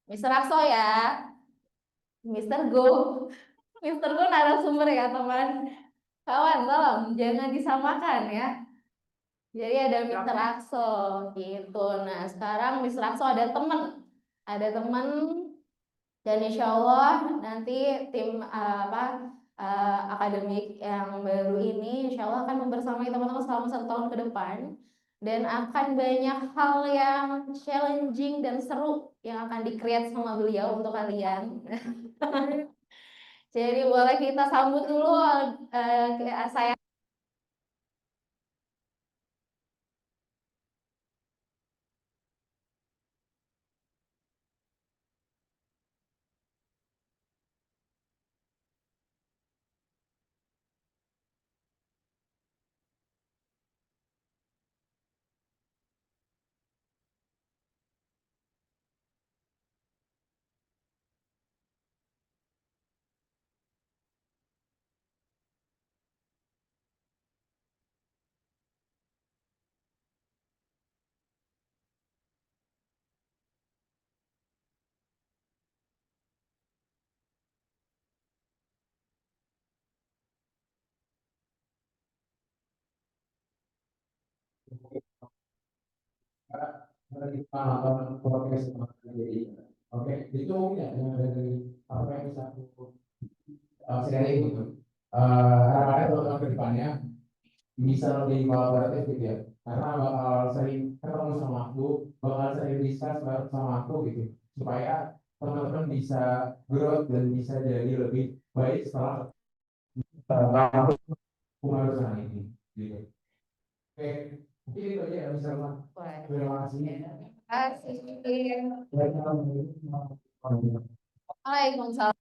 Mister Akso ya, Mister Go, Mister Go narasumber ya teman. Kawan, tolong jangan disamakan ya. Jadi ada Mister Akso gitu. Nah sekarang Mister Akso ada teman dan insya Allah nanti tim akademik yang baru ini insya Allah akan membersamai teman-teman selama 1 tahun ke depan dan akan banyak hal yang challenging dan seru yang akan di-create sama beliau untuk kalian. Jadi boleh kita sambut dulu saya. Nonton podcast jadi oke itu ya yang dari apa yang bisa aku sharing gitu. Harapannya untuk ke depannya bisa lebih kolaboratif gitu ya karena bakal sering ketemu sama aku, bakal sering discuss bareng sama aku gitu supaya teman-teman bisa growth dan bisa jadi lebih baik setelah pembarusan ini gitu. Oke, mungkin itu aja yang bisa Mas. Terima kasih. Terima kasih. Waalaikumsalam.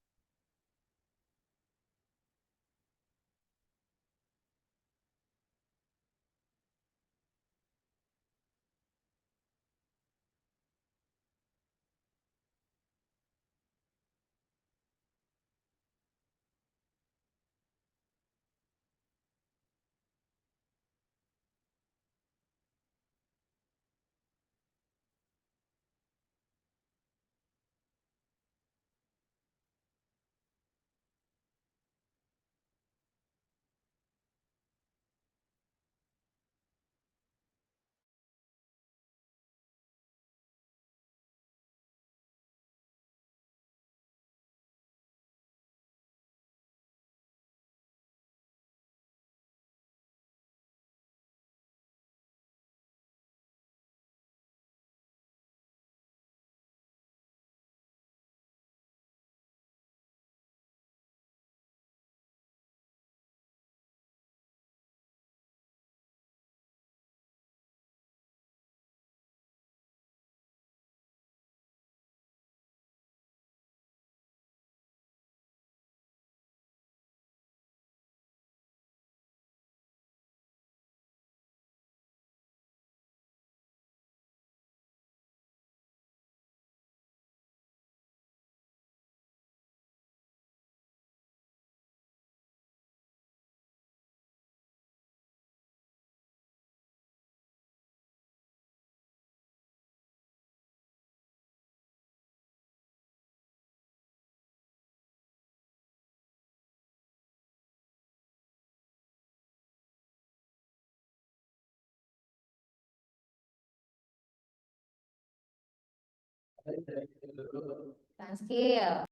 Dan skill.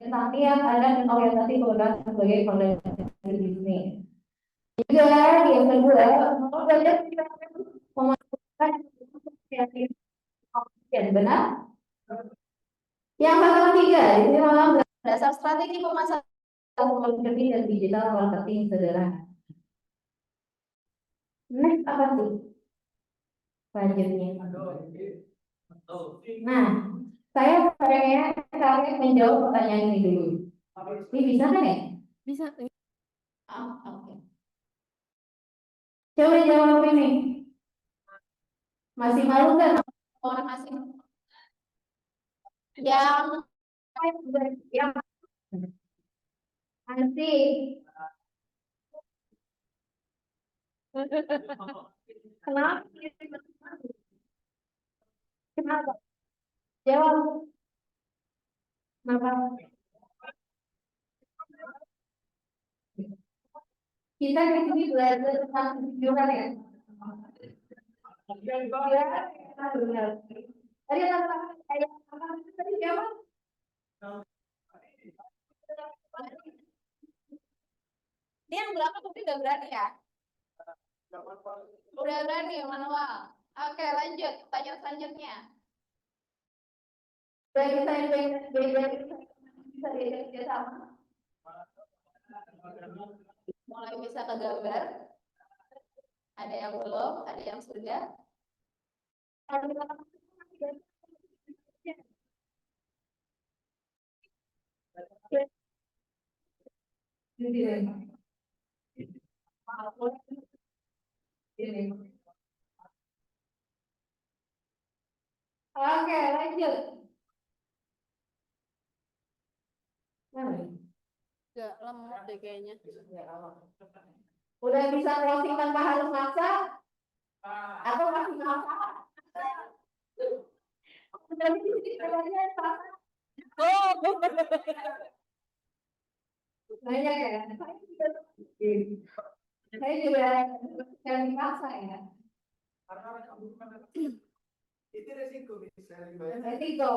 Tapi yang ada orientasi kebenaran sebagai fondasi bisnis. Juga yang kedua, mau belajar memasukkan kreatif dan benar. Yang ketiga, ini malah dasar strategi pemasaran marketing dan digital marketing sederhana. Next apa tuh? Selanjutnya. Nah, saya pengen kalian menjawab pertanyaan ini dulu. Ini bisa kan ya? Bisa. Oke. Coba jawab ini. Masih malu nggak orang asing? Yang nanti kenapa? Kenapa? Jawab. Kenapa? Kita di sini belajar tentang kejujuran ya. Tadi tadi siapa? Ini yang berapa tapi udah berani ya? Udah berani manual. Oke, lanjut pertanyaan selanjutnya. Bisa diajak sama. Mulai bisa ke gambar. Ada yang belum, ada yang sudah. Oke, lanjut. Gak lemot deh kayaknya. Udah bisa closing tanpa harus maksa? Atau masih maksa? Banyak ya. Saya juga yang dipaksa ya. Itu resiko bisa. Resiko.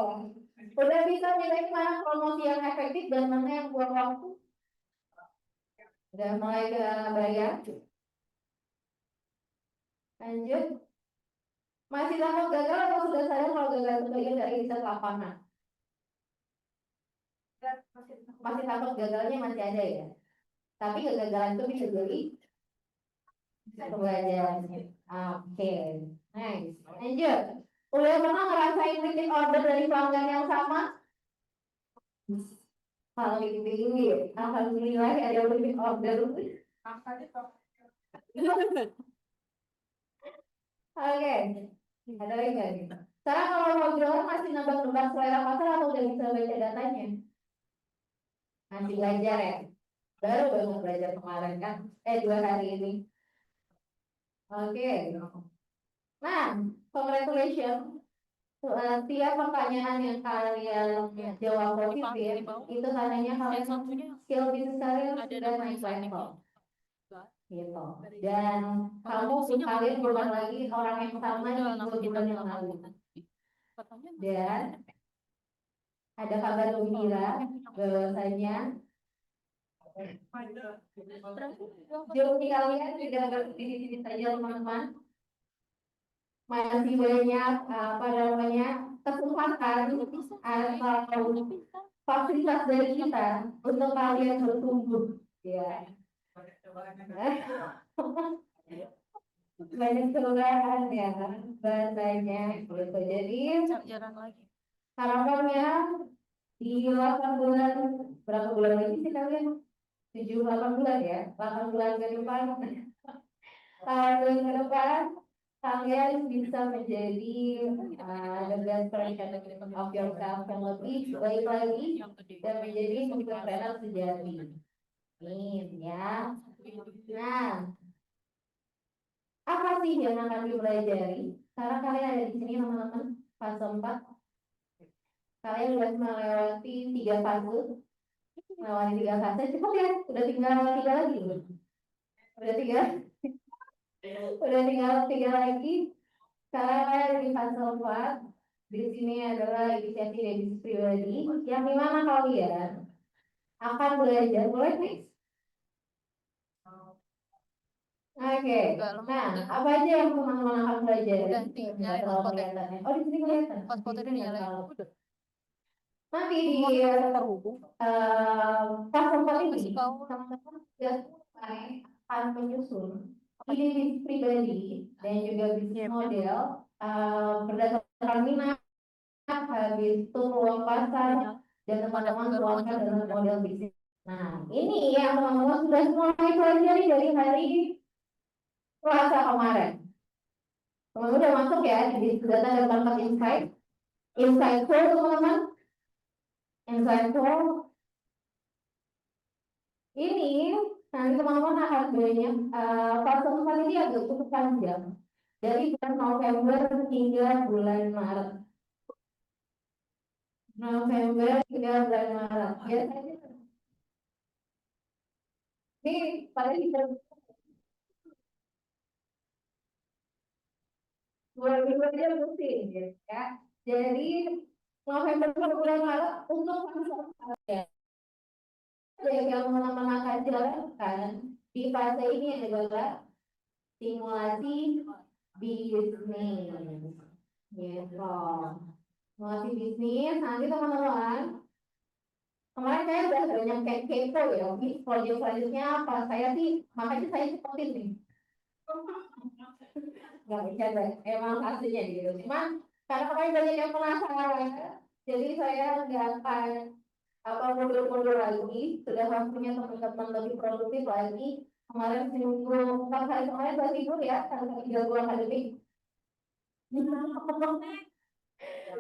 Udah bisa milih mana promosi yang efektif dan mana yang buang waktu. Udah mulai ke bayar. Lanjut. Masih takut gagal atau sudah sadar kalau gagal itu bagian dari riset lapangan? Masih takut gagalnya masih ada ya. Tapi kegagalan itu bisa jadi pembelajaran. Oke, nice. Lanjut. Udah pernah ngerasain repeat order dari pelanggan yang sama? Kalau ini, alhamdulillah ada repeat order. Oke, ada lagi nggak nih? Sekarang kalau mau jualan masih nebak-nebak selera pasar atau udah bisa baca datanya? Masih belajar ya? Baru banget belajar kemarin kan? 2 hari ini. Oke. Nah, congratulations. Setiap pertanyaan yang kalian jawab positif, itu tandanya kalian skill bisnis kalian sudah naik level. Gitu. Dan kamu kalian bukan lagi orang yang sama di 2 bulan yang lalu. Dan ada kabar gembira bahwasanya joki kalian tidak berhenti di sini saja teman-teman. Masih banyak apa namanya kesempatan atau fasilitas dari kita untuk kalian bertumbuh ya. Banyak kelurahan ya bahasanya gitu. Jadi harapannya di 8 bulan, berapa bulan lagi sih kalian? 7-8 bulan ya, 8 bulan ke depan. 8 bulan ke depan kalian bisa menjadi the best version of yourself yang lebih baik lagi dan menjadi entrepreneur sejati. Amin ya. Nah, apa sih yang akan dipelajari? Karena kalian ada di sini teman-teman, fase 4. Kalian sudah melewati 3 fase. Melewati 3 fase, cepat ya. Udah tinggal 3 lagi. Udah 3. Udah tinggal 3 lagi. Sekarang di fase 4. Di sini adalah inisiasi dari bisnis pribadi. Yang dimana kalian akan belajar, boleh nih? Oke, nah apa aja yang teman-teman akan belajar? Udah, Nggak nyalain terlalu hotspotnya. kelihatan ya. Oh, di sini kelihatan. Hotspotnya Di udah sini nggak dinyalain. terlalu. Udah. Nanti di Terhubung. pas tempat ini, Masih kau. teman-teman akan menyusun ide bisnis pribadi dan juga bisnis model berdasarkan minat, habis itu peluang pasar, dan teman-teman tuangkan dalam model bisnis. Nah, ini yang teman-teman sudah mulai pelajari dari hari Selasa kemarin. Teman-teman udah masuk ya di data dan tempat insight. Insightful teman-teman. Insightful. Ini nanti teman-teman akan banyak fase 4 ini agak cukup panjang. Dari bulan November hingga bulan Maret. November hingga bulan Maret. Biasanya ini pada di bulan aja rutin ya. Jadi November ke bulan Maret untuk fase yang teman-teman akan jalankan di fase ini adalah simulasi bisnis. Gitu. Simulasi bisnis nanti teman-teman. Kemarin saya udah banyak kepo ya, proyek selanjutnya apa? Saya sih makanya saya seperti nih. Gak bercanda, emang hasilnya gitu. Cuman karena kemarin banyak yang penasaran, jadi saya nggak akan apa mundur-mundur lagi. Sudah waktunya teman-teman lebih produktif lagi. Kemarin seminggu, 4 hari kemarin 2 libur ya, karena 3 bulan akademik.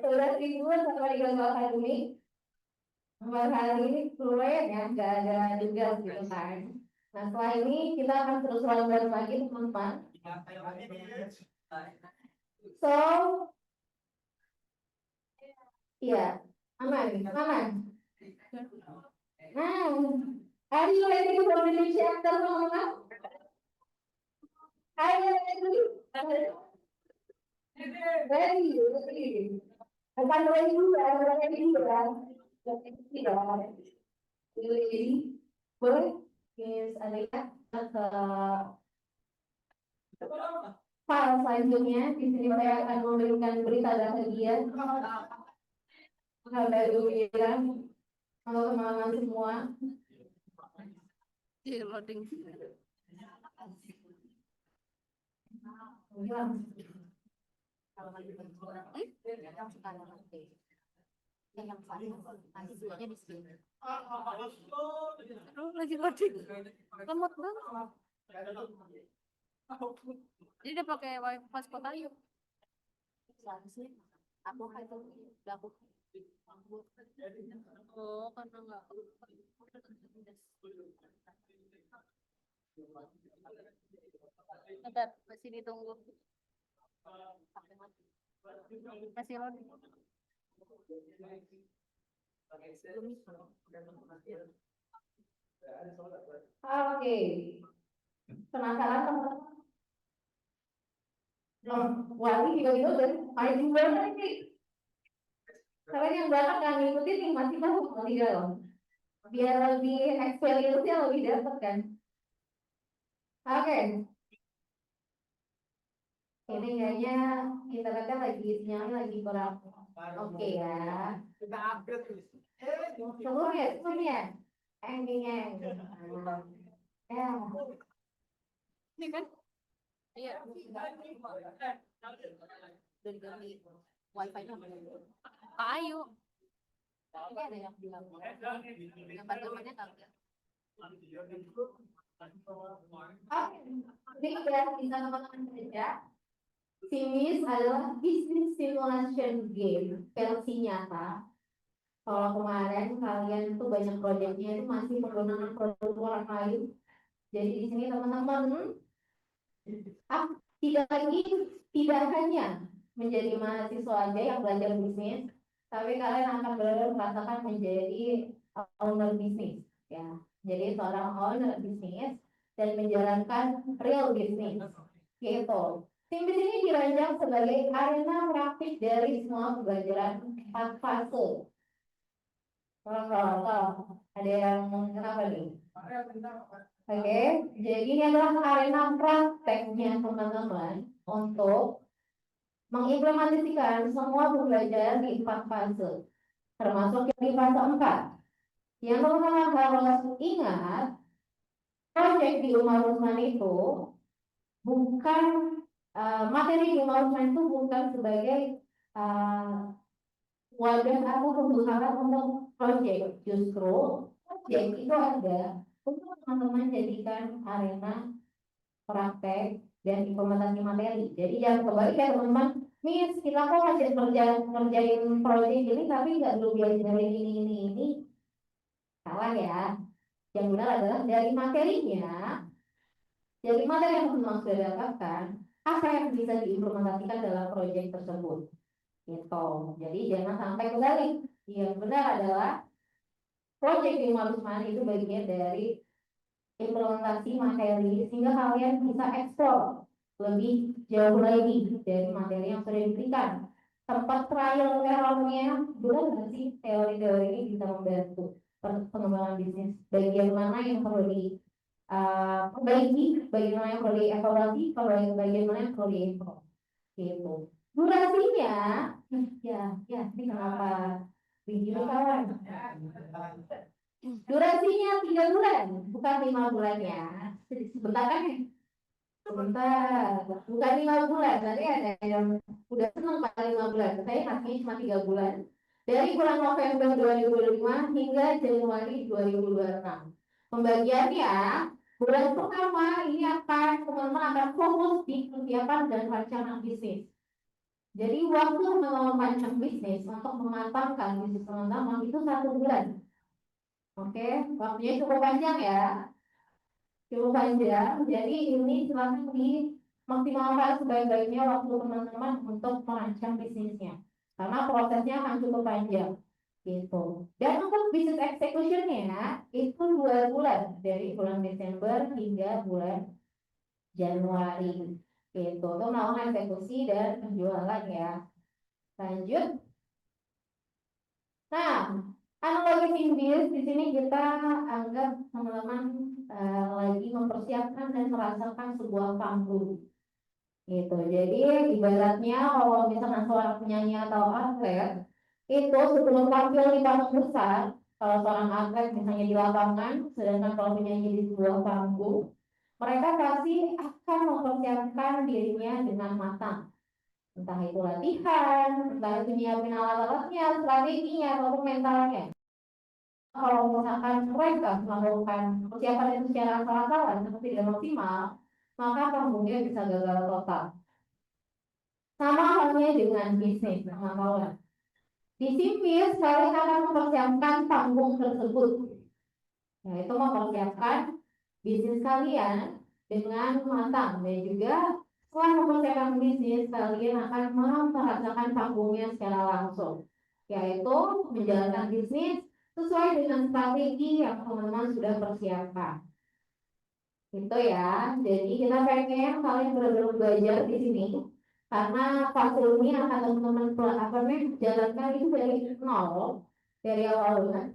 Sudah libur sampai 3 bulan akademik. Hari ini keluar ya, nggak ada juga gitu kan. Nah setelah ini kita akan terus lanjut lagi teman-teman. So, ya, aman, aman. Nah, are you ready for the new chapter, teman-teman? Are you ready? Ready. Bukan ready juga, ready juga. Ready. Boleh? Yes, ada ya ke file selanjutnya. Di sini saya akan memberikan berita bahagia baru bilang kalau teman-teman semua. Di loading. Aduh, lagi loading. Lemot banget. Jadi dia pakai wifi hotspot aja. Aku kan itu udah aku. Oh, karena enggak. Bentar, masih ditunggu. Masih loading. Oke. Penasaran teman-teman? Wali tiba-tiba dari maju banget nih. Kalian yang belakang kan ngikutin nih masih masuk di dalam. Biar lebih experience-nya lebih dapat kan. Oke. Ini kayaknya internetnya lagi sinyalnya lagi kurang. Oke ya. Kita upgrade tuh. Sebelumnya. Endingnya. Ya. Ini kan? Iya. Udah diganti wifi-nya. Ayo. Ini ada yang bilang. Gambar-gambarnya kagak. Oke. Jadi udah bisa teman-teman baca. Simis adalah business simulation game versi nyata. Kalau kemarin kalian tuh banyak proyeknya itu masih menggunakan produk orang lain. Jadi di sini teman-teman tidak hanya menjadi mahasiswa aja yang belajar bisnis, tapi kalian akan benar-benar merasakan menjadi owner bisnis, ya. Jadi seorang owner bisnis dan menjalankan real bisnis, gitu. Tim di sini dirancang sebagai arena praktik dari semua pembelajaran 4 fase. Kalau ada yang kenapa nih? Oke, jadi ini adalah arena prakteknya teman-teman untuk mengimplementasikan semua pembelajaran di 4 fase, termasuk yang di fase 4. Yang teman-teman harus ingat, proyek di Umar Usman itu bukan materi di Umar Usman itu bukan sebagai wadah atau pembukaan untuk proyek. Justru proyek itu ada untuk teman-teman jadikan arena praktek dan implementasi materi. Jadi jangan kembali ke teman-teman, Miss, kita kok masih ngerjain proyek ini tapi nggak dulu belajarin ini. Salah ya. Yang benar adalah dari materinya, dari materi yang teman-teman sudah dapatkan, apa yang bisa diimplementasikan dalam proyek tersebut. Gitu. Jadi jangan sampai kembali. Yang benar adalah proyek yang harus itu bagian dari implementasi materi sehingga kalian bisa eksplor lebih jauh lagi dari materi yang sudah diberikan. Tempat trial errornya, benar nggak sih teori-teori ini bisa membantu pengembangan bisnis? Bagian mana yang perlu diperbaiki, bagian mana yang perlu dievaluasi, bagian mana yang perlu diimprove. Gitu. Durasinya, ya, ini kenapa video kawan? Durasinya 3 bulan, bukan 5 bulan ya. Sebentar kan? Sebentar, bukan 5 bulan. Tadi ada yang udah senang pada 5 bulan. Saya kasih cuma 3 bulan. Dari bulan November 2025 hingga Januari 2026. Pembagiannya, bulan pertama ini teman-teman akan fokus di persiapan dan rancangan bisnis. Jadi waktu merancang bisnis untuk mematangkan bisnis teman-teman itu 1 bulan. Oke, waktunya cukup panjang ya. Cukup panjang. Jadi ini silahkan dimaksimalkan sebaik-baiknya waktu teman-teman untuk merancang bisnisnya. Karena prosesnya akan cukup panjang. Gitu. Dan untuk bisnis execution-nya itu 2 bulan. Dari bulan Desember hingga bulan Januari. Gitu. Untuk melakukan eksekusi dan penjualan ya. Lanjut. Nah, analogi bisnis di sini kita anggap teman-teman lagi mempersiapkan dan merasakan sebuah panggung. Gitu. Jadi ibaratnya kalau misalkan seorang penyanyi atau atlet itu sebelum tampil di panggung besar, kalau seorang atlet misalnya di lapangan, sedangkan kalau penyanyi di sebuah panggung, mereka pasti akan mempersiapkan dirinya dengan matang. Entah itu latihan, entah itu nyiapin alat-alatnya, strateginya, ataupun mentalnya. Kalau misalkan mereka melakukan persiapan itu secara asal-asalan seperti tidak maksimal, maka panggungnya bisa gagal total. Sama halnya dengan bisnis, teman-teman. Di sini kalian akan mempersiapkan panggung tersebut, yaitu mempersiapkan bisnis kalian dengan matang dan juga setelah mempersiapkan bisnis kalian akan merasakan panggungnya secara langsung, yaitu menjalankan bisnis sesuai dengan strategi yang teman-teman sudah persiapkan. Itu ya. Jadi kita pengen kalian benar-benar belajar di sini karena fase ini akan teman-teman jalankan itu dari nol, dari awal kan.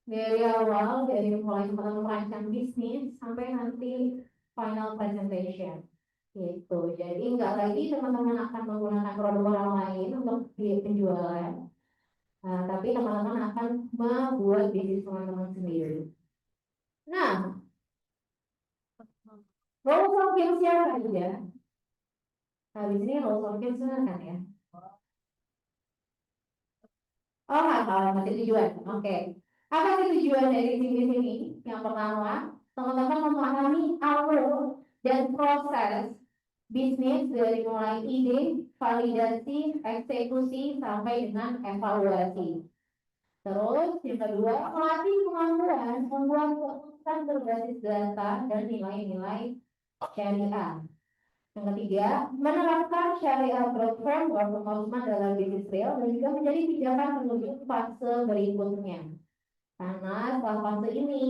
Dari mulai teman-teman merancang bisnis sampai nanti final presentation. Gitu. Jadi nggak lagi teman-teman akan menggunakan produk orang lain untuk penjualan. Tapi teman-teman akan membuat bisnis teman-teman sendiri. Nah, Rolls Royce siapa aja? Habis ini Rolls Royce kan ya? Oh, masih tujuan. Oke. Apa sih tujuan dari bisnis ini? Yang pertama, teman-teman memahami alur dan proses bisnis dari mulai ide, validasi, eksekusi, sampai dengan evaluasi. Terus yang kedua, melatih kemampuan membuat keputusan berbasis data dan nilai-nilai syariah. Yang ketiga, menerapkan syariah framework pemahaman dalam bisnis real dan juga menjadi pijakan menuju fase berikutnya. Karena setelah fase ini,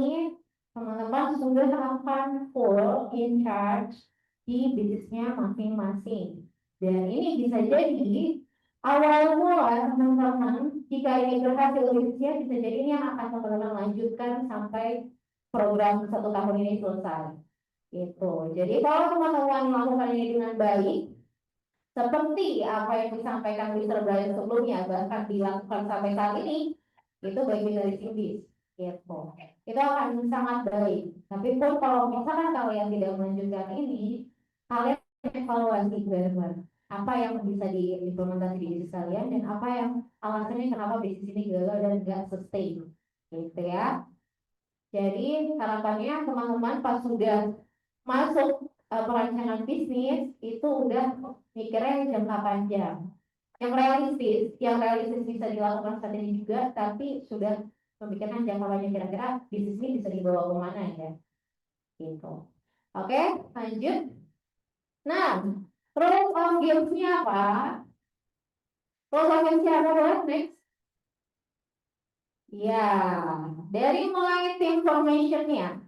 teman-teman sudah akan full in charge di bisnisnya masing-masing. Dan ini bisa jadi Awal mula teman-teman, jika ini berhasil ujian, bisa jadi ini yang akan teman-teman lanjutkan sampai program 1 tahun ini selesai. Itu. Jadi kalau teman-teman melakukan ini dengan baik, seperti apa yang disampaikan Mr. Brian sebelumnya, bahkan dilakukan sampai saat ini, itu bagian dari Simbis. Gitu. Itu akan sangat baik. Tapi pun kalau misalkan kalian tidak melanjutkan ini, kalian evaluasi benar-benar apa yang bisa diimplementasi di bisnis kalian dan apa yang alasannya kenapa bisnis ini gagal dan nggak sustain, gitu ya. Jadi harapannya teman-teman pas sudah masuk perancangan bisnis itu udah mikirnya jangka panjang, yang realistis bisa dilakukan saat ini juga, tapi sudah memikirkan jangka panjang kira-kira bisnis ini bisa dibawa kemana ya, gitu. Oke, lanjut. Nah, rules of games-nya apa? Rules of games-nya apa? Boleh next? Ya, dari mulai team formation-nya.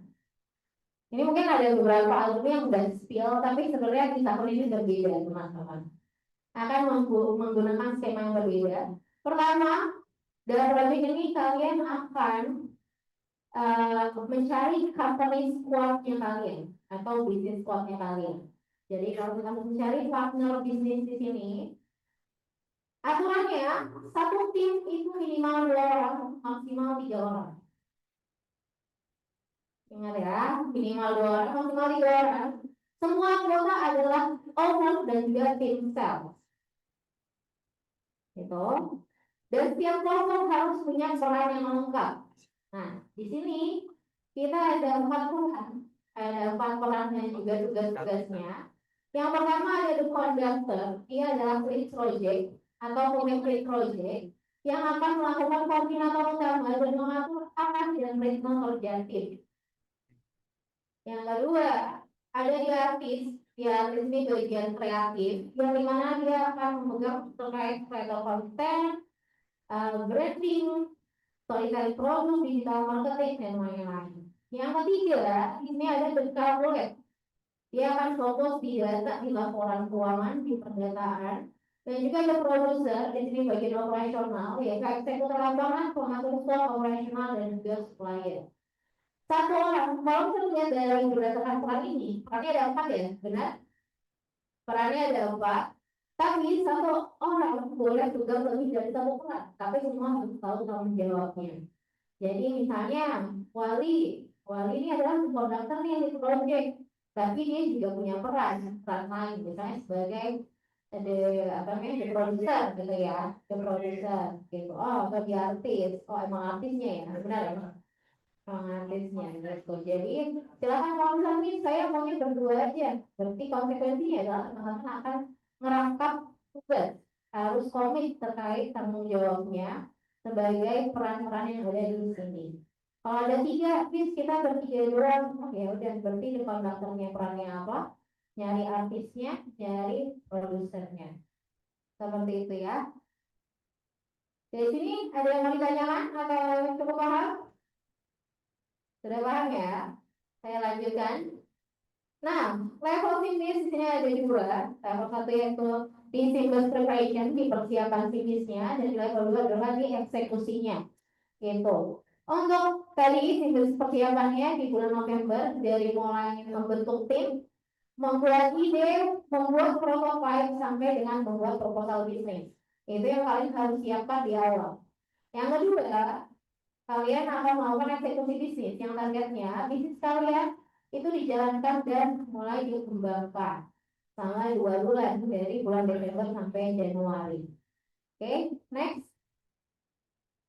Ini mungkin ada beberapa alumni yang udah spill, tapi sebenarnya di tahun ini berbeda, teman-teman. Akan menggunakan skema yang berbeda. Pertama, dalam project ini kalian akan mencari company squad-nya kalian atau business squad-nya kalian. Jadi kalau kamu mencari partner bisnis di sini, aturannya satu tim itu minimal 2 orang, maksimal 3 orang. Ingat ya, minimal 2 orang, maksimal 3 orang. Semua kuota adalah owner dan juga tim sales. Gitu. Dan setiap kelompok harus punya peran yang lengkap. Nah, di sini kita ada 4 peran, ada 4 peran dan juga tugas-tugasnya. Yang pertama ada the conductor, dia adalah lead project atau pemimpin project yang akan melakukan koordinator utama dan mengatur arah dan ritme kerja tim. Yang kedua, ada di artis, ini bagian kreatif, yang dimana dia akan memegang terkait kreator konten, branding, storytelling produk, digital marketing, dan lain-lain. Yang ketiga, ini ada the corporate. Dia akan fokus di data, di laporan keuangan, di pendataan, dan juga ada produser, di sini bagian operasional, yaitu eksekutor lapangan, pengatur stok operasional, dan juga supplier. Satu orang, kalau kita lihat dari berdasarkan peran ini, perannya ada 4 ya, benar? Perannya ada 4, tapi satu orang boleh juga lebih dari 1 peran, tapi semua harus tahu tanggung jawabnya. Jadi misalnya Wali ini adalah subkontraktor nih di project, tapi dia juga punya peran lain, misalnya sebagai the producer gitu ya, the producer gitu. Oh, bagi artis, oh emang artisnya ya, benar ya? Artisnya gitu. Jadi silakan kalau misalnya saya maunya berdua aja, berarti konsekuensinya adalah teman-teman akan merangkap tugas, harus komit terkait tanggung jawabnya sebagai peran-peran yang ada di sini. Kalau ada 3, bis kita bertiga doang, ya udah berarti di konduktornya perannya apa? Nyari artisnya, nyari produsernya. Seperti itu ya. Dari sini ada yang mau ditanyakan atau cukup paham? Sudah paham ya? Saya lanjutkan. Nah, level finish di sini ada 2. Level 1 yaitu di Simbis preparation, di persiapan finishnya, dan di level 2 adalah di eksekusinya. Gitu. Untuk tadi Simbis persiapannya di bulan November, dari mulai membentuk tim, membuat ide, membuat prototype, sampai dengan membuat proposal bisnis. Itu yang kalian harus siapkan di awal. Yang kedua, kalian akan melakukan eksekusi bisnis yang targetnya bisnis kalian itu dijalankan dan mulai dikembangkan selama 2 bulan dari bulan Desember sampai Januari. Oke, next.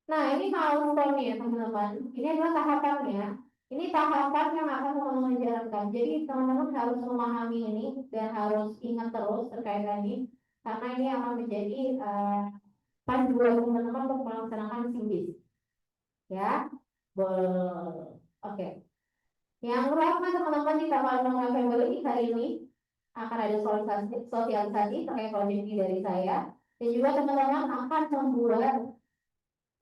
Nah, ini milestone ya teman-teman. Ini adalah tahapannya. Ini tahapan yang akan teman-teman jalankan. Jadi teman-teman harus memahami ini dan harus ingat terus terkait ini, karena ini akan menjadi panduan teman-teman untuk melaksanakan Simbis. Ya, oke. Yang pertama teman-teman di tanggal 6 November ini hari ini akan ada sosialisasi terkait proyek ini dari saya, dan juga teman-teman akan membuat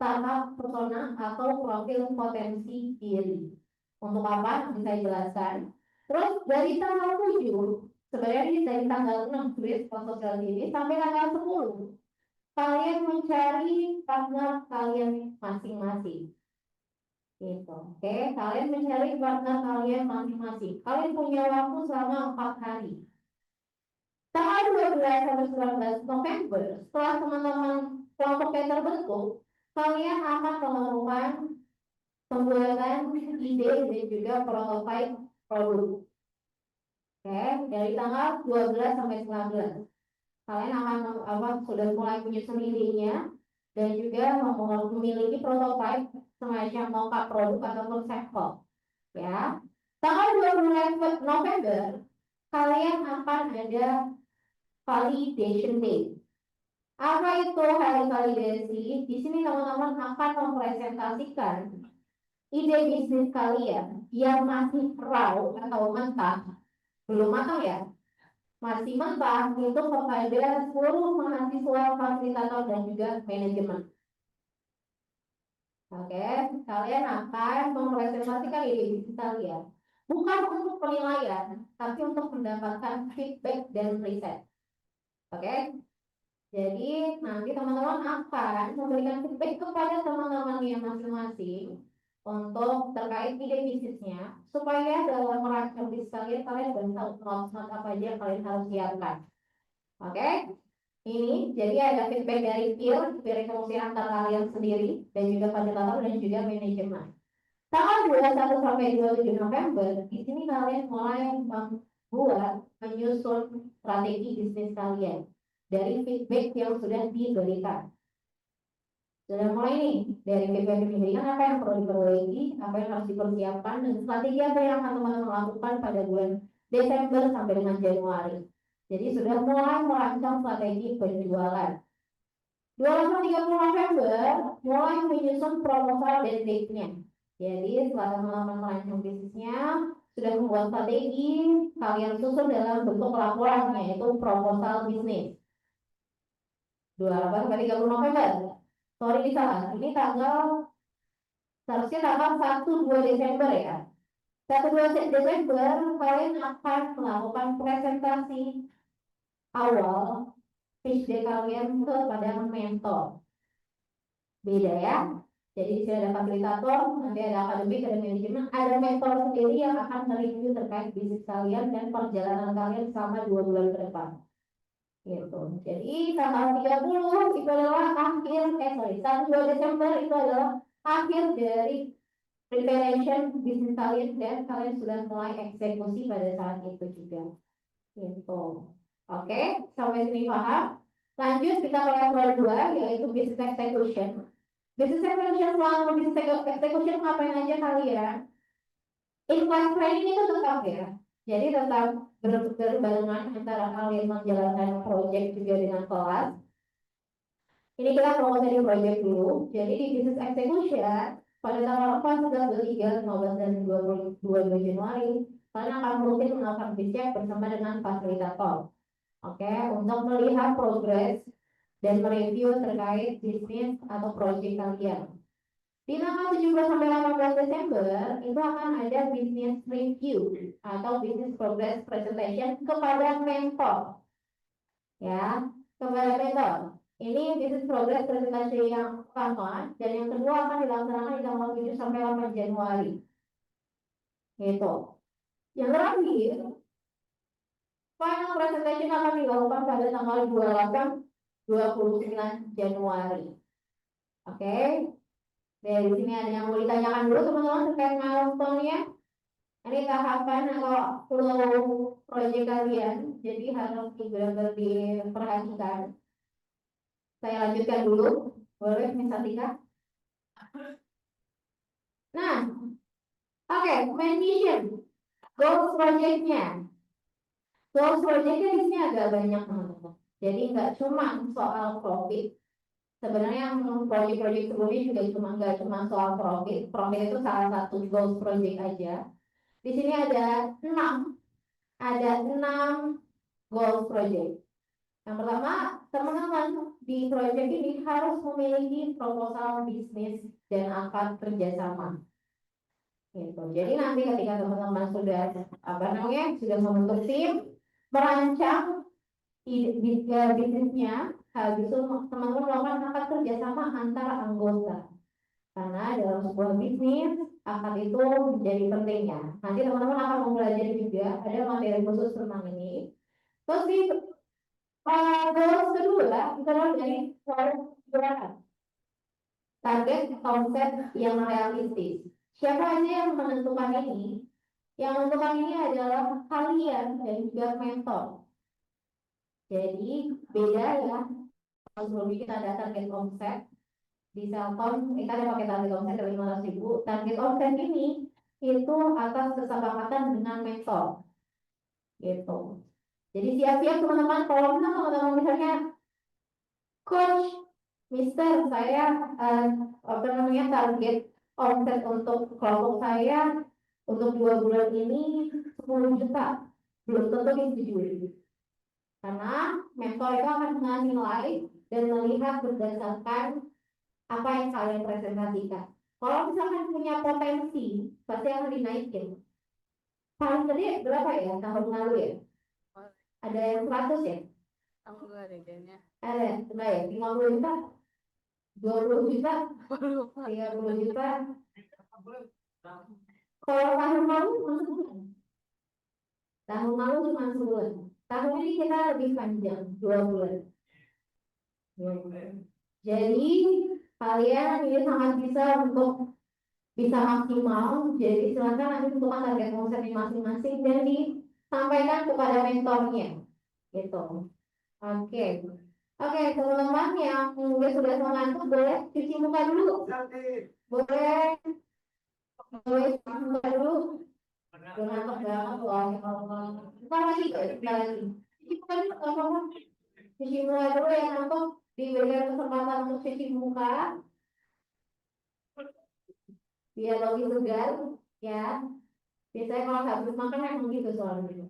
tahap persona atau profil potensi diri. Untuk apa? Bisa jelaskan. Terus dari tanggal 7, sebenarnya dari tanggal 6 sosialisasi ini sampai tanggal 10 kalian mencari partner kalian masing-masing. Gitu. Oke, kalian mencari partner kalian masing-masing. Kalian punya waktu selama 4 hari. Tanggal 12 sampai 19 November, setelah teman-teman kelompoknya terbentuk, kalian akan melakukan pembuatan ide dan juga prototipe produk. Oke, dari tanggal 12 sampai 19. Kalian akan sudah mulai menyusun idenya dan juga memiliki prototipe semacam mock-up produk ataupun sampel. Ya, tanggal 20 November kalian akan ada validation day. Apa itu hari validasi? Di sini teman-teman akan mempresentasikan ide bisnis kalian yang masih raw atau mentah, belum matang ya, masih mentah itu kepada seluruh mahasiswa, fasilitator dan juga manajemen. Oke, kalian akan mempresentasikan ide bisnis kalian bukan untuk penilaian, tapi untuk mendapatkan feedback dan riset. Oke, jadi nanti teman-teman akan memberikan feedback kepada teman-teman yang masing-masing untuk terkait ide bisnisnya, supaya dalam merancang bisnis kalian sudah tahu knowledge apa aja yang kalian harus siapkan. Oke, ini jadi ada feedback dari peer fungsi antar kalian sendiri dan juga fasilitator dan juga manajemen. Tanggal 21 sampai 27 November, di sini kalian mulai menyusun strategi bisnis kalian dari feedback yang sudah diberikan. Sudah mulai nih, dari feedback yang diberikan apa yang perlu diperbaiki, apa yang harus dipersiapkan, dan strategi apa yang akan teman-teman lakukan pada bulan Desember sampai dengan Januari. Jadi sudah mulai merancang strategi penjualan. 230 November mulai menyusun proposal dan date-nya. Jadi setelah teman-teman merancang bisnisnya, sudah membuat strategi, kalian susun dalam bentuk laporan, yaitu proposal bisnis. 28 sampai 30 November. Sorry salah, ini seharusnya tanggal 1-2 Desember ya. 1-2 Desember kalian akan melakukan presentasi awal pitch deck kalian kepada mentor. Beda ya. Jadi sudah ada fasilitator, nanti ada akademik, ada manajemen, ada mentor sendiri yang akan mereview terkait bisnis kalian dan perjalanan kalian selama 2 bulan ke depan. Gitu. Jadi tanggal 30 itu adalah akhir, 1-2 Desember itu adalah akhir dari preparation bisnis kalian dan kalian sudah mulai eksekusi pada saat itu juga. Gitu. Oke, sampai sini paham? Lanjut kita ke level 2 yaitu business execution. Business execution, selama business execution ngapain aja kalian? In-class training itu tetap ya. Jadi tetap berbarengan antara kalian menjalankan project juga dengan kelas. Ini kita fokus di project dulu. Jadi di business execution pada tanggal 4, 15 dan 22 Januari kalian akan rutin melakukan bisnis bersama dengan fasilitator. Oke, untuk melihat progres dan mereview terkait bisnis atau project kalian. Di tanggal 17 sampai 18 Desember itu akan ada business review atau business progress presentation kepada mentor. Ya, kepada mentor. Ini business progress presentation yang pertama dan yang kedua akan dilaksanakan di tanggal 7 sampai 8 Januari. Gitu. Yang terakhir, final presentation akan dilakukan pada tanggal 28-29 Januari. Oke. Dari sini ada yang mau ditanyakan dulu teman-teman terkait milestone-nya. Ini tahapan atau flow proyek kalian, jadi harus benar-benar diperhatikan. Saya lanjutkan dulu, boleh Miss Atika? Nah, oke, main mission, goals project-nya. Goals project-nya di sini agak banyak teman-teman. Jadi nggak cuma soal profit. Sebenarnya proyek-proyek sebelumnya juga nggak cuma soal profit. Profit itu salah satu goals project aja. Di sini ada 6 goals project. Yang pertama, teman-teman di project ini harus memiliki proposal bisnis dan akad kerjasama. Gitu. Jadi nanti ketika teman-teman sudah sudah membentuk tim, merancang bisnisnya, habis itu teman-teman melakukan akad kerjasama antara anggota. Karena dalam sebuah bisnis, akad itu menjadi penting ya. Nanti teman-teman akan mempelajari juga, ada materi khusus tentang ini. Terus di goals kedua, kita lihat dari gerakan. Target omset yang realistis. Siapa aja yang menentukan ini? Yang menentukan ini adalah kalian dan juga mentor. Jadi beda ya. Kalau sebelumnya kita ada target omset di Selcom, kita ada pakai target omset dari 500.000. Target omset ini itu atas kesepakatan dengan mentor. Gitu. Jadi siap-siap teman-teman, kalau teman-teman misalnya coach, Mister, saya apa namanya target omset untuk kelompok saya untuk 2 bulan ini 10 juta. Belum tentu disetujui. Karena mentor itu akan menilai dan melihat berdasarkan apa yang kalian presentasikan. Kalau misalkan punya potensi, pasti akan dinaikin. Paling gede berapa ya tahun lalu ya? Ada yang 100 ya? Aku nggak ada kayaknya. Ada, enggak ya? 50 juta? 20 juta? Lupa. 30 juta? Kalau tahun lalu cuma sebulan. Tahun lalu cuma sebulan. Tahun ini kita lebih panjang, 2 bulan. Jadi kalian ini sangat bisa untuk bisa maksimal. Jadi silakan nanti tentukan target omset masing-masing dan disampaikan kepada mentornya. Gitu. Oke. Oke, teman-teman yang sudah mengantuk boleh cuci muka dulu. Boleh cuci muka dulu. Jangan ngantuk banget loh. Kita lagi, kita lagi. Cuci muka dulu, teman-teman. Cuci muka dulu yang ngantuk diberikan kesempatan untuk cuci muka. Biar lebih segar, ya. Biasanya kalau habis makan emang gitu soalnya.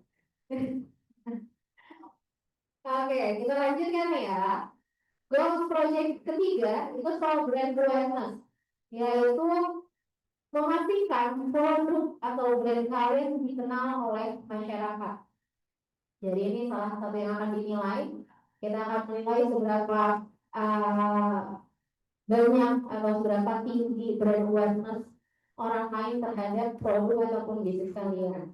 Oke, kita lanjutkan ya. Goals project ketiga itu soal brand awareness, yaitu memastikan produk atau brand kalian dikenal oleh masyarakat. Jadi ini salah satu yang akan dinilai. Kita akan menilai seberapa banyak atau seberapa tinggi brand awareness orang lain terhadap produk ataupun bisnis kalian.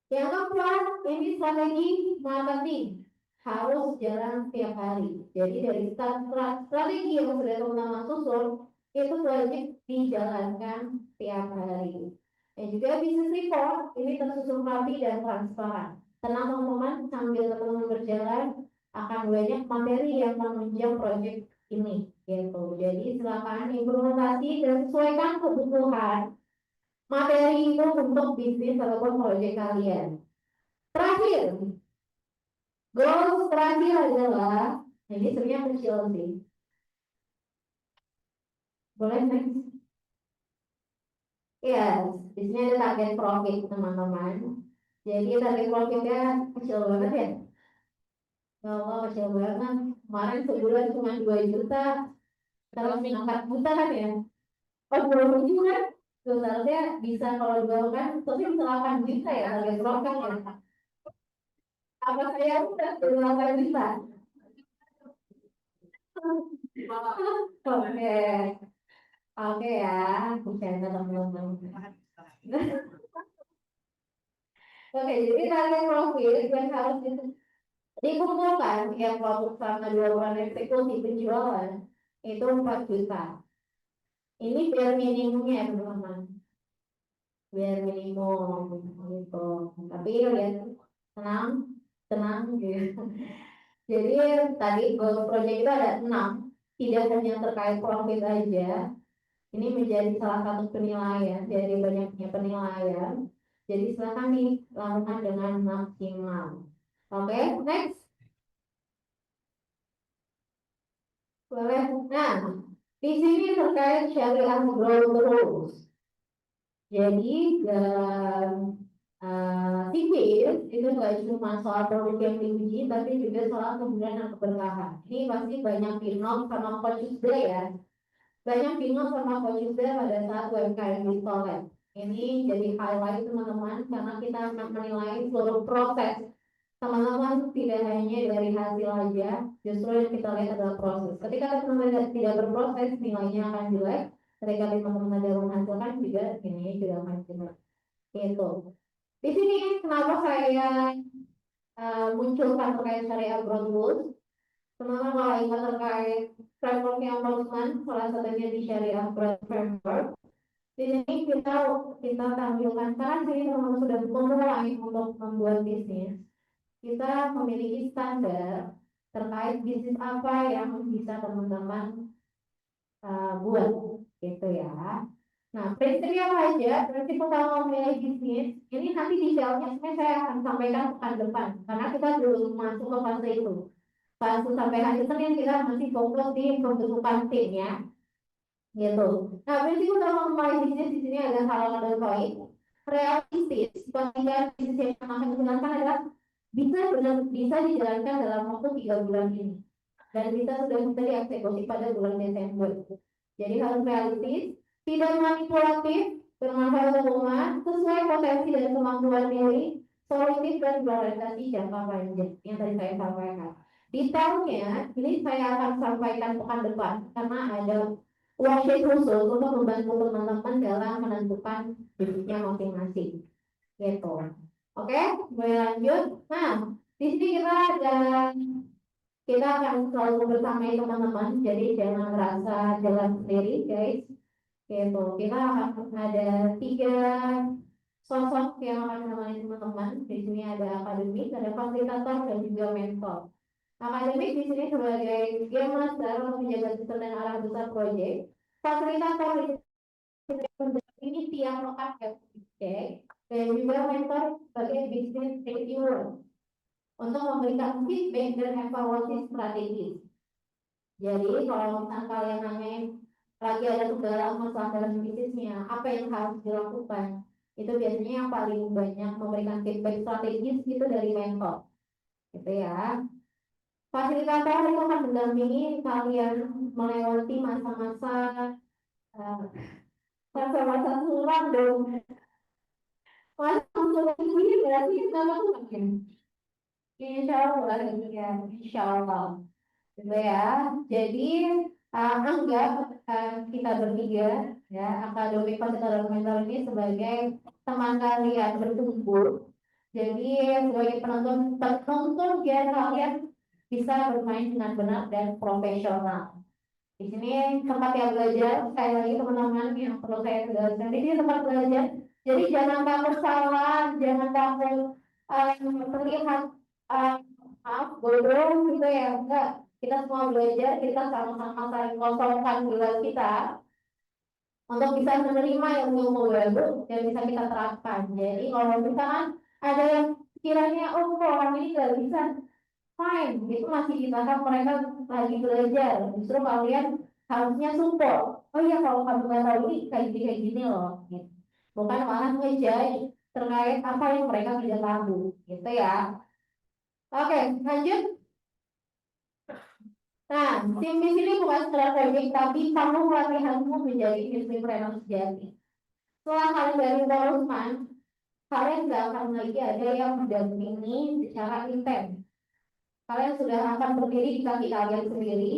Yang keempat, ini strategi marketing harus jalan setiap hari. Jadi dari strategi yang sudah teman-teman susun itu wajib dijalankan setiap hari. Dan juga business report ini tersusun rapi dan transparan. Tenang teman-teman, sambil teman-teman berjalan akan banyak materi yang menunjang proyek ini. Gitu. Jadi silakan implementasi dan sesuaikan kebutuhan materi itu untuk bisnis ataupun proyek kalian. Terakhir, goals terakhir adalah ini sebenarnya kecil sih. Boleh next? Yes, di sini ada target profit teman-teman. Jadi target profitnya kecil banget ya. Kalau kecil banget, kemarin sebulan cuma 2 juta, terus 4 juta kan ya. Oh 20 juta, sebenarnya bisa kalau dibawakan, tapi bisa 8 juta ya target profit ya. Apa saya udah 8 juta? Oke. Oke ya, bercanda teman-teman. Oke, jadi target profit yang harus dikumpulkan yang produk selama 2 bulan eksekusi penjualan itu 4 juta. Ini biar minimumnya ya teman-teman. Biar minimum gitu. Tapi lihat tenang, tenang gitu. Jadi tadi goal project itu ada 6, tidak hanya terkait profit aja. Ini menjadi salah satu penilaian dari banyaknya penilaian. Jadi silakan dilakukan dengan maksimal. Oke, next. Boleh. Nah, di sini terkait syariah growth terus. Jadi dalam sipil itu nggak cuma soal produk yang diuji, tapi juga soal kemudahan dan keberkahan. Ini pasti banyak bingung sama coach juga ya. Banyak bingung sama coach juga pada saat UMKM ditolak. Ini jadi highlight teman-teman karena kita akan menilai seluruh proses teman-teman tidak hanya dari hasil aja, justru yang kita lihat adalah proses. Ketika teman-teman tidak berproses, nilainya akan jelek. Ketika teman-teman tidak menghasilkan juga nilainya juga akan jelek. Itu. Di sini kenapa saya munculkan terkait syariah broad rules. Teman-teman kalau ingat terkait framework yang Rosman, salah satunya di syariah broad framework. Di sini kita tampilkan karena sini teman-teman sudah memulai untuk membuat bisnis. Kita memiliki standar terkait bisnis apa yang bisa teman-teman buat, gitu ya. Nah, prinsipnya apa aja? Prinsip utama memilih bisnis ini nanti detailnya saya akan sampaikan pekan depan karena kita belum masuk ke fase itu. Fase sampai hari Senin kita masih fokus di pembentukan timnya, gitu. Nah, prinsip utama memilih bisnis di sini ada hal dan poin realistis. Pemilihan bisnis yang akan dijalankan adalah bisa dijalankan dalam waktu 3 bulan ini dan sudah bisa dieksekusi pada bulan Desember. Jadi harus realistis, tidak manipulatif, bermanfaat umat, sesuai potensi dan kemampuan diri, solutif dan berorientasi jangka panjang yang tadi saya sampaikan. Detailnya ini saya akan sampaikan pekan depan karena ada worksheet khusus untuk membantu teman-teman dalam menentukan bisnisnya masing-masing. Gitu. Oke, boleh lanjut. Nah, di sini kita akan selalu bersama teman-teman, jadi jangan merasa jalan sendiri, guys. Gitu. Kita akan ada 3 sosok yang akan menemani teman-teman. Di sini ada akademik, ada fasilitator, dan juga mentor. Akademik di sini sebagai game master untuk menjaga sistem dan arah besar proyek. Fasilitator di ini tiap lokasi, oke. Dan juga mentor sebagai business reviewer untuk memberikan feedback dan evaluasi strategis. Jadi kalau misalnya kalian nanya lagi ada kendala masalah dalam bisnisnya, apa yang harus dilakukan? Itu biasanya yang paling banyak memberikan feedback strategis itu dari mentor, gitu ya. Fasilitator itu akan mendampingi kalian melewati masa-masa masa-masa suram dong. Masa suram ini berarti nama Tuhan. Insya Allah, ya, insya Allah. Gitu ya. Jadi anggap kita bertiga ya akademik fasilitator mentor ini sebagai teman kalian bertumbuh. Jadi sebagai penonton biar kalian bisa bermain dengan benar dan profesional. Di sini tempat yang belajar, sekali lagi teman-teman yang perlu saya tegaskan, di sini tempat belajar. Jadi jangan takut salah, jangan takut terlihat maaf bodoh gitu ya, enggak. Kita semua belajar, kita sama-sama saling kosongkan gila kita untuk bisa menerima ilmu baru dan bisa kita terapkan. Jadi kalau misalkan ada yang kiranya oh kok orang ini nggak bisa, fine, itu masih di tahap mereka lagi belajar. Justru kalian harusnya support. Oh iya kalau kamu nggak tahu ini kayak gini loh. Gitu. Bukan malah ngejudge terkait apa yang mereka tidak tahu, gitu ya. Oke, lanjut. Nah, tim di sini bukan strategi, tapi kamu latihanmu menjadi entrepreneur sejati. Setelah kalian dari Darusman, kalian nggak akan lagi ada yang mendampingi secara intens. Kalian sudah akan berdiri di kaki kalian sendiri.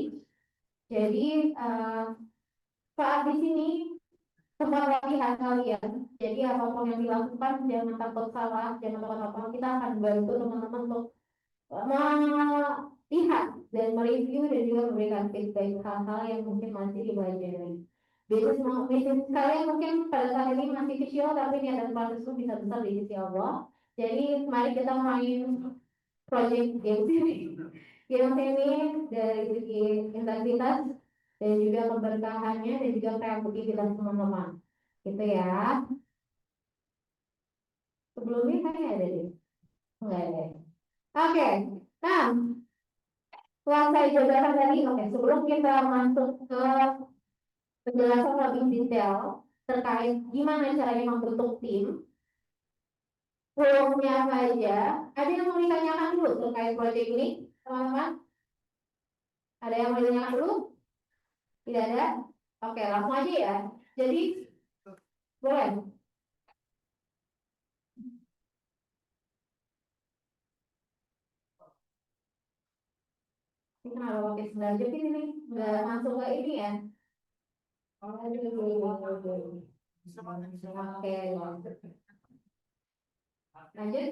Jadi saat di sini tempat latihan kalian. Jadi apapun yang dilakukan jangan takut salah, jangan takut apa. Kita akan bantu teman-teman untuk melihat dan mereview dan juga memberikan feedback hal-hal yang mungkin masih dipelajari. Bisnis kalian mungkin pada saat ini masih kecil tapi niat dan proses itu bisa besar di sisi Allah. Jadi mari kita main project game ini. Game ini dari segi intensitas dan juga keberkahannya dan juga kreativitas teman-teman. Gitu ya. Sebelumnya kayaknya ada deh. Enggak ada. Oke. Nah, setelah saya jabarkan tadi, sebelum kita masuk ke penjelasan lebih detail terkait gimana caranya membentuk tim, flow-nya apa aja, ada yang mau ditanyakan dulu terkait proyek ini, teman-teman? Ada yang mau ditanyakan dulu? Tidak ada? Oke, langsung aja ya. Jadi, boleh. Ini kenapa pakai sendal jepit ini? Nggak masuk ke ini ya? Aduh. Oke, lanjut.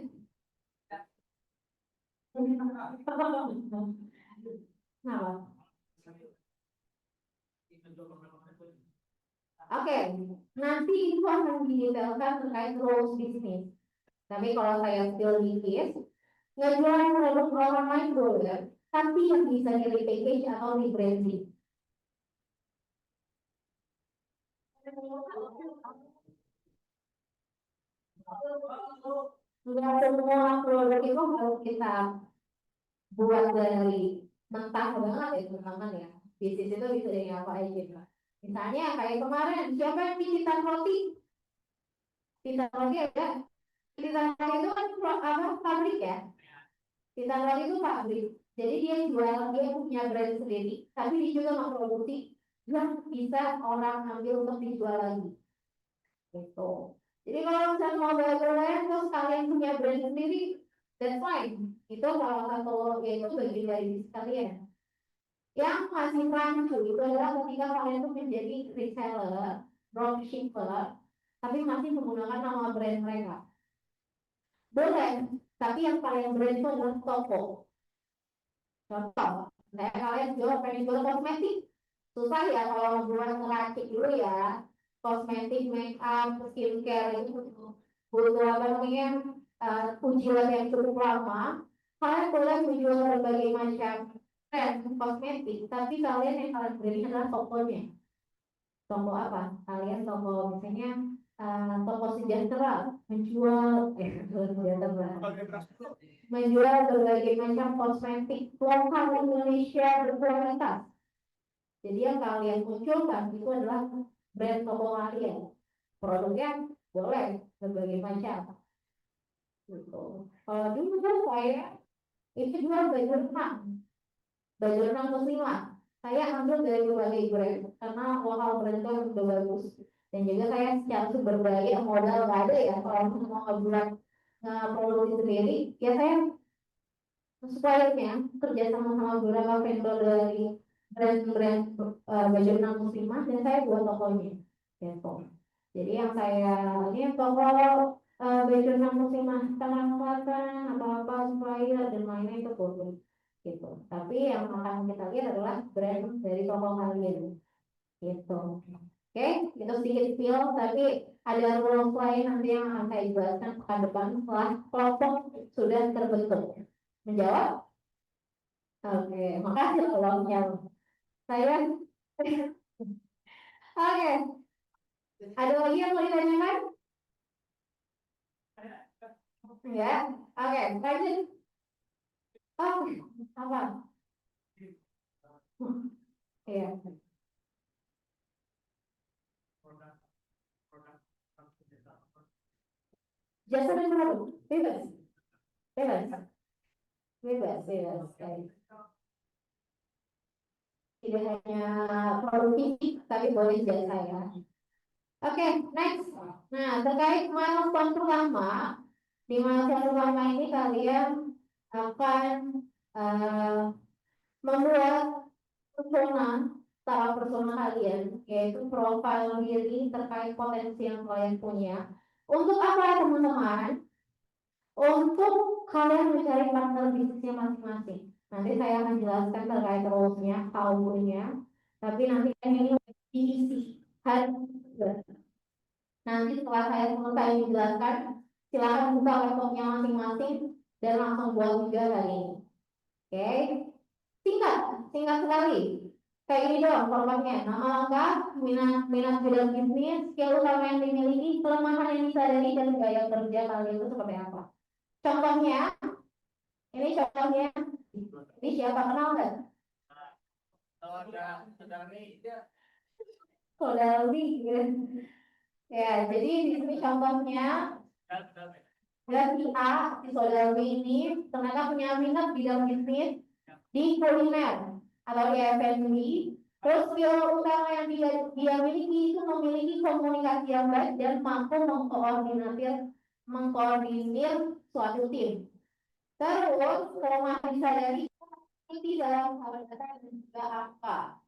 Kenapa? Oke, nanti itu akan didetailkan terkait rules bisnis. Tapi kalau saya still dikit, ngejual produk orang lain boleh, tapi yang bisa di repackage atau di branding. Nggak semua produk itu harus kita buat dari mentah banget ya teman-teman ya. Bisnis itu bisa dari apa aja. Misalnya kayak kemarin, siapa yang bikin roti? Pita roti ada. Pita roti itu kan apa pabrik ya. Pita roti itu pabrik. Jadi dia jual, dia punya brand sendiri. Tapi dia juga memproduksi yang bisa orang ambil untuk dijual lagi. Gitu. Jadi kalau misalnya mau belajar terus kalian punya brand sendiri, that's fine. Itu salah satu yaitu bagian dari bisnis kalian. Yang masih rancu itu adalah ketika kalian itu menjadi reseller, dropshipper, tapi masih menggunakan nama brand mereka. Boleh, tapi yang kalian brand itu adalah toko. Contoh, kayak kalian pengen jual kosmetik, susah ya kalau buat ngeracik dulu ya. Kosmetik, make up, skincare itu butuh apa namanya ujian yang cukup lama. Kalian boleh menjual berbagai macam brand kosmetik, tapi kalian yang kalian beli adalah tokonya. Toko apa? Kalian toko misalnya toko sejahtera menjual menjual berbagai macam kosmetik lokal Indonesia berkualitas. Jadi yang kalian munculkan itu adalah brand toko kalian. Produknya boleh berbagai macam. Gitu. Kalau dulu kan saya itu jual baju renang muslimah. Saya ambil dari berbagai brand karena lokal brand itu udah bagus. Dan juga saya secara sumber daya modal nggak ada ya kalau mau ngebuat ngeproduksi sendiri, ya saya supplier-nya kerja sama beberapa vendor dari brand-brand baju renang muslimah dan saya buat tokonya gitu. Jadi yang saya ini toko baju renang muslimah Tangerang Selatan apa-apa supplier dan lainnya itu boleh gitu. Tapi yang akan kita lihat adalah brand dari toko kalian gitu. Oke, itu sedikit spill, tapi ada rules lain nanti yang akan saya jelaskan ke depan setelah kelompok sudah terbentuk. Menjawab? Oke, makasih tolongnya. Saya oke. Ada lagi yang mau ditanyakan? Ya, oke. Lanjut. Oh, apa? Iya. Jasa dan produk, bebas, bebas, bebas. Tidak hanya produk fisik, tapi boleh jasa ya. Oke, next. Nah, terkait milestone pertama, di milestone pertama ini kalian akan membuat persona, secara persona kalian, yaitu profil diri terkait potensi yang kalian punya. Untuk apa teman-teman? Untuk kalian mencari partner bisnisnya masing-masing. Nanti saya akan jelaskan terkait rules-nya, how-nya. Tapi nanti ini diisi. Nanti setelah saya selesai menjelaskan, silakan buka laptopnya masing-masing dan langsung buat juga hari ini. Oke, singkat sekali. Kayak ini doang formatnya. Nama lengkap, minat bidang bisnis, skill utama yang dimiliki, kelemahan yang disadari, dan gaya kerja kalian itu seperti apa. Contohnya, ini contohnya. Ini siapa kenal nggak? Saudara Wi. Ya, jadi di sini contohnya. Dan si A, si saudara Wi ini ternyata punya minat bidang bisnis di kuliner atau di F&B. Terus skill utama yang dia miliki itu memiliki komunikasi yang baik dan mampu mengkoordinir suatu tim. Terus kelemahan disadari Ini dalam hal data dan juga apa?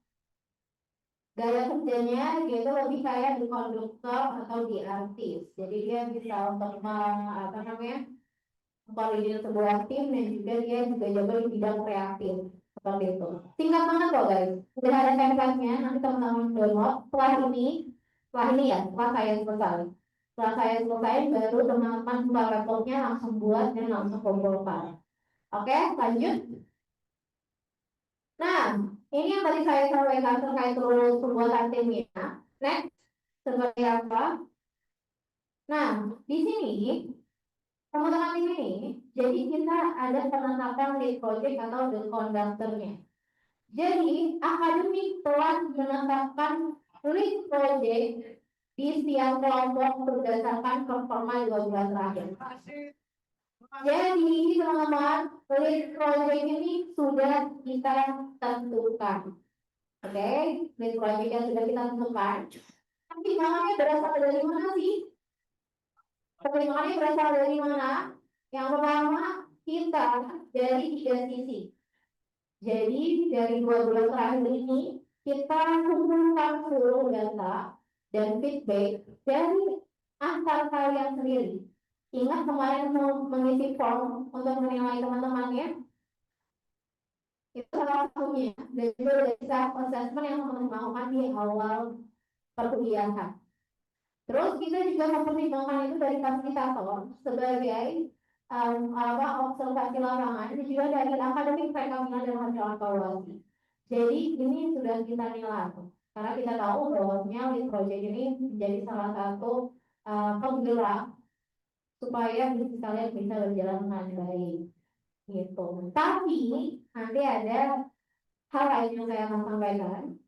Gaya kerjanya dia itu lebih kayak di konduktor atau di artis. Jadi dia bisa untuk apa namanya koordinir sebuah tim dan juga dia juga jago di bidang kreatif seperti itu. Singkat banget loh guys. Udah ada template-nya. Nanti teman-teman download. Setelah ini ya, setelah saya selesai. Setelah saya selesai, baru teman-teman buka laptopnya langsung buat dan langsung kumpulkan. Oke, lanjut. Nah, ini yang tadi saya sampaikan terkait rule pembuatan timnya. Next, seperti apa? Nah, di sini teman-teman di sini, jadi kita ada penetapan lead project atau the conductor-nya. Jadi, akademik telah menetapkan lead project di setiap kelompok berdasarkan performa 2 bulan terakhir. Jadi, teman-teman, lead project ini sudah kita tentukan. Oke, lead project yang sudah kita tentukan. Tapi namanya berasal dari mana sih? Pertimbangannya berasal dari mana? Yang pertama, kita dari 3 sisi. Jadi dari 2 bulan terakhir ini kita kumpulkan seluruh data dan feedback dari antar kalian sendiri. Ingat kemarin mengisi form untuk menilai teman-temannya? Itu salah satunya. Dan juga dari self assessment yang teman-teman lakukan di awal perkuliahan. Terus kita juga mempertimbangkan itu dari fasilitator sebagai observasi lapangan dan juga dari akademik rekomendasi dan hasil evaluasi. Jadi ini sudah kita nilai karena kita tahu bahwasanya lead project ini menjadi salah satu penggerak supaya bisnis kalian bisa berjalan dengan baik gitu. Tapi nanti ada hal lain yang saya akan sampaikan.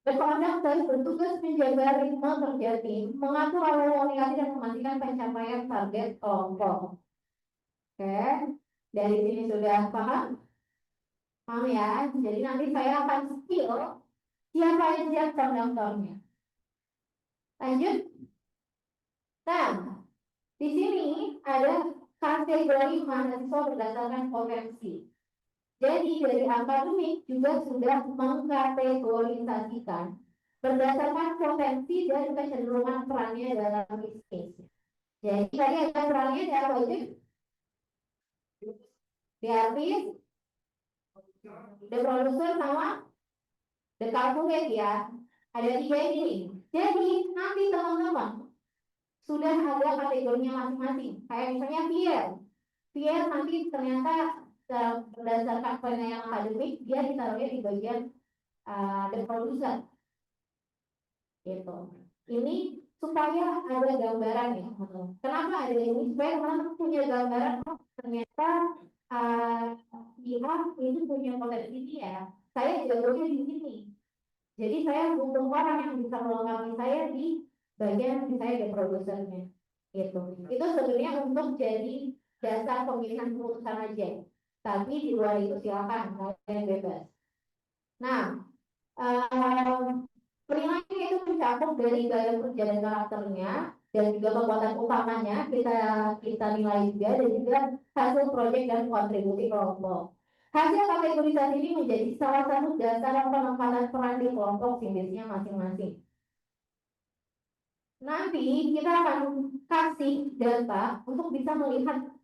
Berkondak bertugas menjaga ritme kerja tim, mengatur alur komunikasi dan memastikan pencapaian target kelompok. Oke, dari sini sudah paham? Paham ya? Jadi nanti saya akan spill siapa aja konduktornya. Lanjut. Nah, di sini ada kategori mahasiswa berdasarkan potensi. Jadi dari akademik juga sudah mengkategorisasikan berdasarkan potensi dan kecenderungan perannya dalam bisnis. Jadi tadi ada perannya di apa aja? Di artis, the producer sama the calculate ya. Ada 3 ini. Jadi nanti teman-teman sudah ada kategorinya masing-masing. Kayak misalnya Pierre. Pierre nanti ternyata berdasarkan penilaian akademik dia ditaruhnya di bagian the producer. Gitu. Ini supaya ada gambaran ya. Kenapa ada ini? Supaya teman-teman punya gambaran. Oh, ternyata dia itu punya potensi ya. Saya jagonya di sini. Jadi saya butuh orang yang bisa melengkapi saya di bagian saya di produsernya. Gitu. Itu sebenarnya untuk jadi dasar pemilihan keputusan aja. Tapi di luar itu silakan kalian bebas. Nah, penilaian itu mencakup dari gaya kerja dan karakternya dan juga kekuatan utamanya kita nilai juga dan juga hasil proyek dan kontribusi kelompok. Hasil kategorisasi ini menjadi salah satu dasar penempatan peran di kelompok simbiosis masing-masing. Nanti kita akan kasih data untuk bisa melihat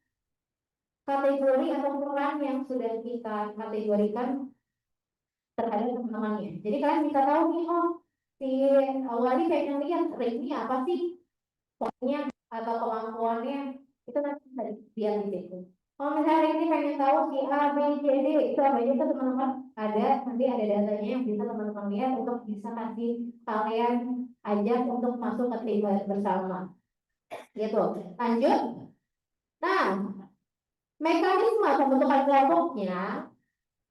kategori atau peran yang sudah kita kategorikan terhadap teman-temannya. Jadi kalian bisa tahu nih, oh si Wali pengen lihat range-nya apa sih, pokoknya atau kemampuannya itu nanti bisa dilihat di situ. Kalau misalnya ini pengen tahu si A, B, C, D itu apa aja tuh teman-teman ada, nanti ada datanya yang bisa teman-teman lihat untuk bisa kasih kalian ajak untuk masuk ke tim bersama. Gitu. Lanjut. Nah, mekanisme pembentukan kelompoknya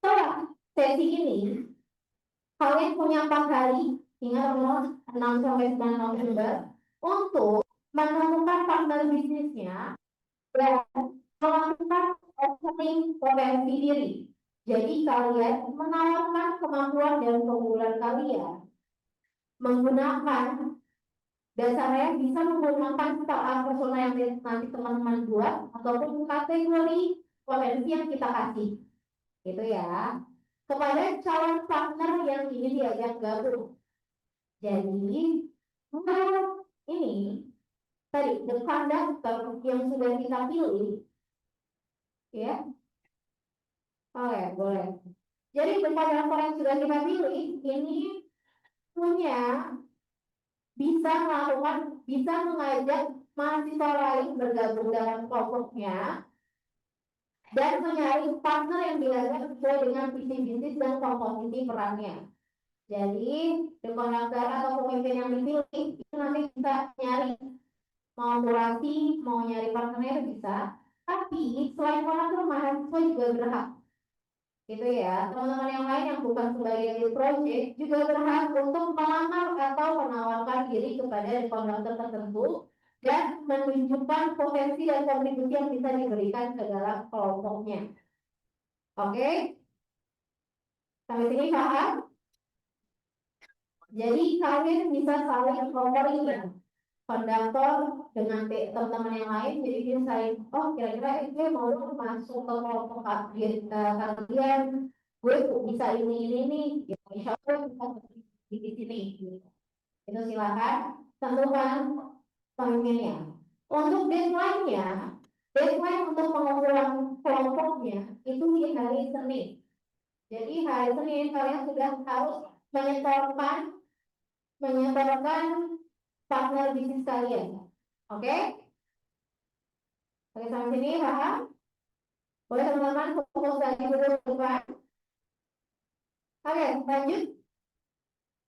setelah sesi ini kalian punya 4 hari, ingat teman-teman, 6 sampai 9 November untuk menemukan partner bisnisnya dan melakukan opening potensi diri. Jadi kalian menawarkan kemampuan dan keunggulan kalian menggunakan dasarnya bisa menggunakan startup persona yang nanti teman-teman buat ataupun kategori potensi yang kita kasih. Gitu ya. Kepada calon partner yang ingin diajak gabung. Jadi, menurut ini tadi the conductor yang sudah kita pilih, ya, oke boleh. Jadi the conductor yang sudah kita pilih ini punya bisa mengajak mahasiswa lain bergabung dalam kelompoknya dan mencari partner yang diajak sesuai dengan visi bisnis dan komposisi perannya. Jadi, konduktor atau pemimpin yang dipilih itu nanti bisa nyari mau durasi, mau nyari partnernya bisa. Tapi selain konduktor, mahasiswa juga berhak, gitu ya. Teman-teman yang lain yang bukan sebagai lead project juga berhak untuk melamar atau menawarkan diri kepada konduktor tertentu dan menunjukkan potensi dan kontribusi yang bisa diberikan ke dalam kelompoknya. Oke? Sampai sini paham? Jadi kalian bisa saling covering ya, konduktor dengan teman-teman yang lain. Jadi dia saling, oh kira-kira gue mau masuk ke kelompok kalian, gue bisa ini nih, gitu. Insya Allah bisa di sini. Gitu. Itu silakan tentukan pemimpinnya. Untuk deadline untuk pengumpulan kelompoknya itu di hari Senin. Jadi hari Senin kalian sudah harus menyetorkan partner bisnis kalian. Oke? Oke, sampai sini paham? Boleh teman-teman fokus lagi dulu depan. Oke, lanjut.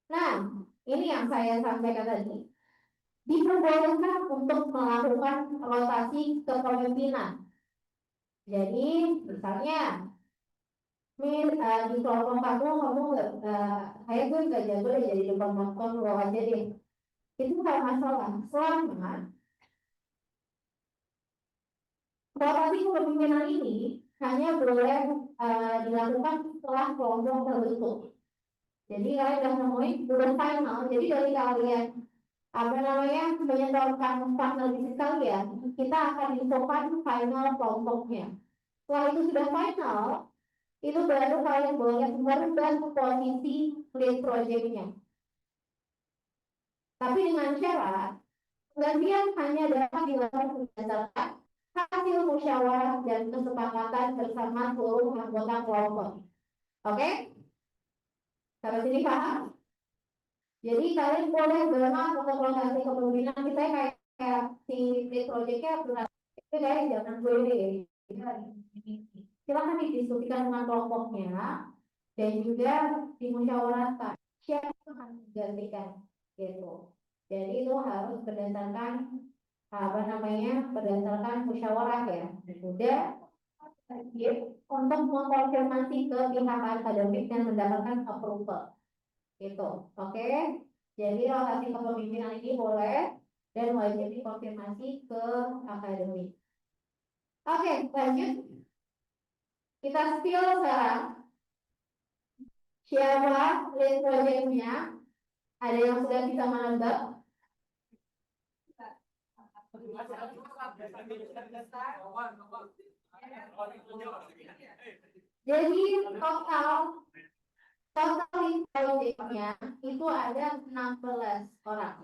Nah, ini yang saya sampaikan tadi. Diperbolehkan untuk melakukan rotasi kepemimpinan. Jadi, misalnya, di kelompok kamu kayak gue nggak jago deh jadi depan nonton lo aja deh. Itu nggak masalah. Selama rotasi kepemimpinan ini hanya boleh dilakukan setelah kelompok terbentuk. Jadi kalian sudah nemuin udah final. Jadi dari kalian menyetorkan partner bisnis kalian, kita akan infokan final kelompoknya. Setelah itu sudah final, itu baru kalian boleh merubah posisi lead projectnya. Tapi dengan syarat penggantian hanya dapat dilakukan berdasarkan hasil musyawarah dan kesepakatan bersama seluruh anggota kelompok. Oke? Sampai sini paham? Jadi kalian boleh banget untuk rotasi kepemimpinan kita kayak si lead projectnya itu kalian jangan boleh. Silakan didiskusikan dengan kelompoknya dan juga dimusyawarahkan siapa yang akan menggantikan gitu. Jadi itu harus berdasarkan berdasarkan musyawarah ya. Sudah untuk mengkonfirmasi ke pihak akademik dan mendapatkan approval gitu. Oke. Jadi rotasi kepemimpinan ini boleh dan wajib dikonfirmasi ke akademik. Oke, lanjut. Kita spill sekarang. Siapa lead projectnya? Ada yang sudah bisa menebak? Jadi total lead projectnya itu ada 16 orang.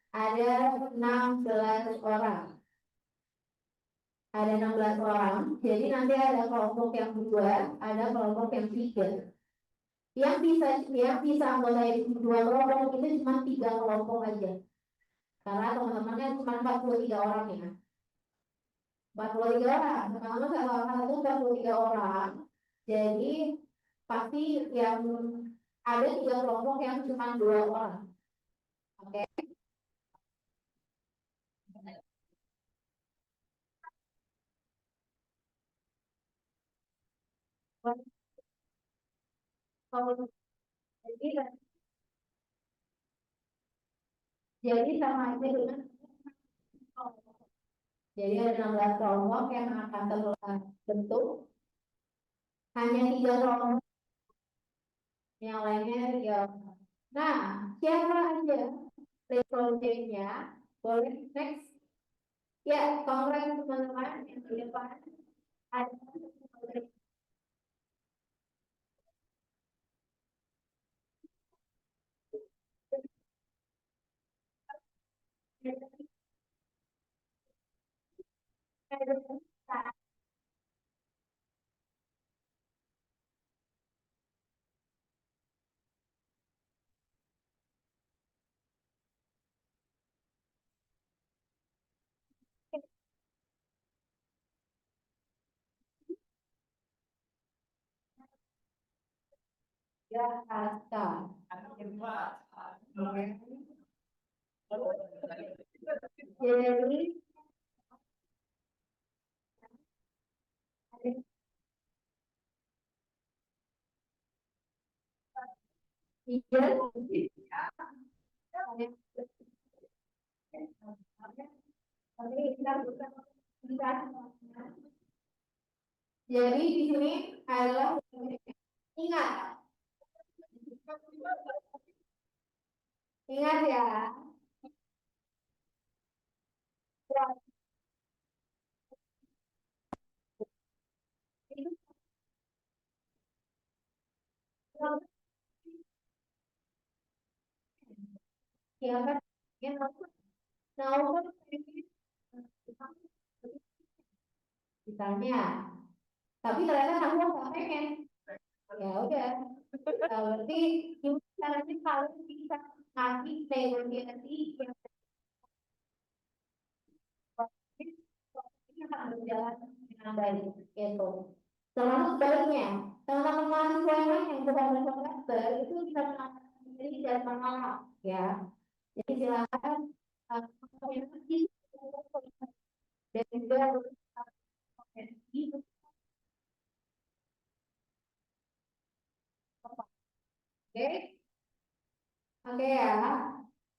Ada 16 orang. Ada 16 orang. Jadi nanti ada kelompok yang 2, ada kelompok yang 3. Yang bisa anggota dua kelompok itu cuma 3 kelompok aja. Karena teman-temannya cuma 43 orang ya. 43 orang. Teman-teman satu angkatan itu 43 orang. Jadi pasti yang ada 3 kelompok yang cuma 2 orang. Oke. Jadi sama aja dengan jadi ada 16 kelompok yang akan terbentuk. Hanya 3 kelompok yang lainnya 3 orang. Nah, siapa aja lead project-nya? Boleh next. Ya, kongres teman-teman yang di depan ada Jakarta. Jadi jadi di sini adalah ingat, ingat ya. Siapa yang tahu ditanya, tapi ternyata aku nggak pengen. Ya udah, berarti gimana caranya kalau bisa ngasih negosiasi yang akan berjalan dengan baik gitu. Termasuk sebaliknya, teman-teman mahasiswa yang lain yang bukan semester itu bisa mengamalkan sendiri dan menolak ya. Jadi silakan komunikasi dan juga kompetensi. Oke, oke ya.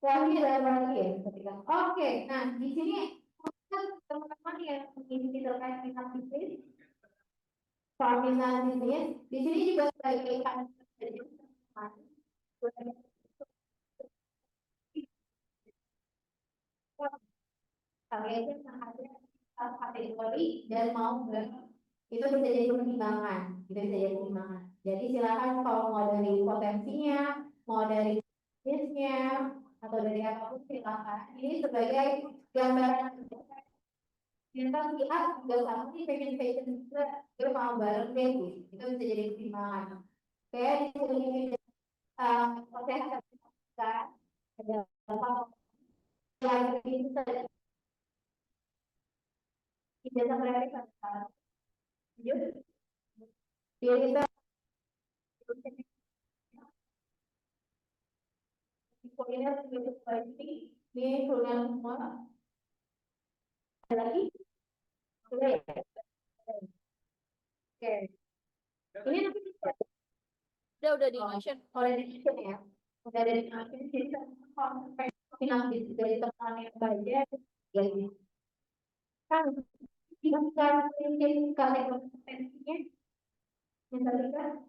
Lagi dan lagi ya. Oke, nah di sini teman-teman yang mengisi terkait dengan bisnis, pemilihan bisnis, di sini juga sebagai kalian yang ada kategori dan mau itu bisa jadi pertimbangan, itu bisa jadi pertimbangan. Jadi silakan kalau mau dari potensinya, mau dari bisnisnya, atau dari apapun silakan. Ini sebagai gambaran kita lihat juga sama sih fashion juga dia mau bareng deh gitu. Itu bisa jadi pertimbangan. Kayak di sini proses kita ada yang bisa ijazah mereka lanjut dia kita kuliner itu pasti ini kuliner semua ada lagi oke ini nanti Udah di mention. oleh edition ya udah ada di edition jadi sampai final dari teman yang baik ya kan bisa mungkin kalau kompetensinya misalnya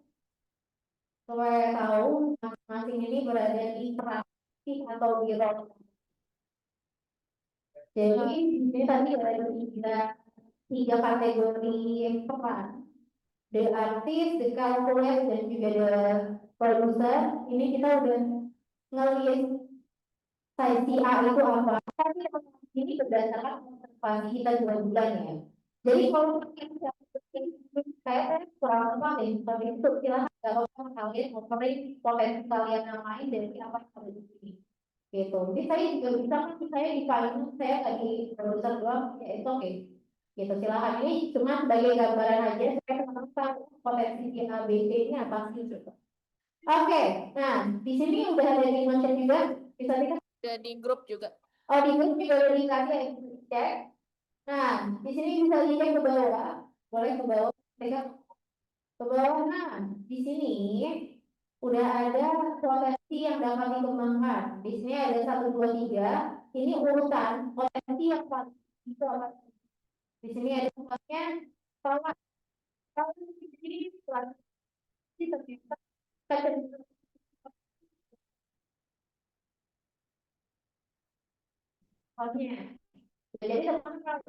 supaya tahu masing-masing ini berada di praksi atau di role. Jadi ini tadi ada tiga kategori peran. The artist, the calculus, dan juga the producer. Ini kita udah ngelihat si A itu apa. Tapi ini berdasarkan observasi kita 2 bulan ya. Jadi kalau saya kurang apa deh, tapi itu silahkan kalau kalian ngoperin potensi kalian yang lain dari apa yang ada di sini. Gitu. Jadi saya juga bisa kan saya di finance saya lagi produser doang ya itu oke. Gitu silakan ini cuma sebagai gambaran aja saya temukan potensi di A B C ini apa sih gitu. Oke, nah di sini udah ada di mention juga bisa dikasih. Udah di grup juga. Oh di grup juga udah dikasih ya cek. Nah di sini bisa dicek ke bawah, boleh ke bawah, pegang ke bawah. Nah di sini udah ada potensi yang dapat dikembangkan. Di sini ada 1, 2, 3. Ini urutan potensi yang paling itu apa? Di sini ada tempatnya kalau di sini potensi ternyata soalnya. Jadi teman-teman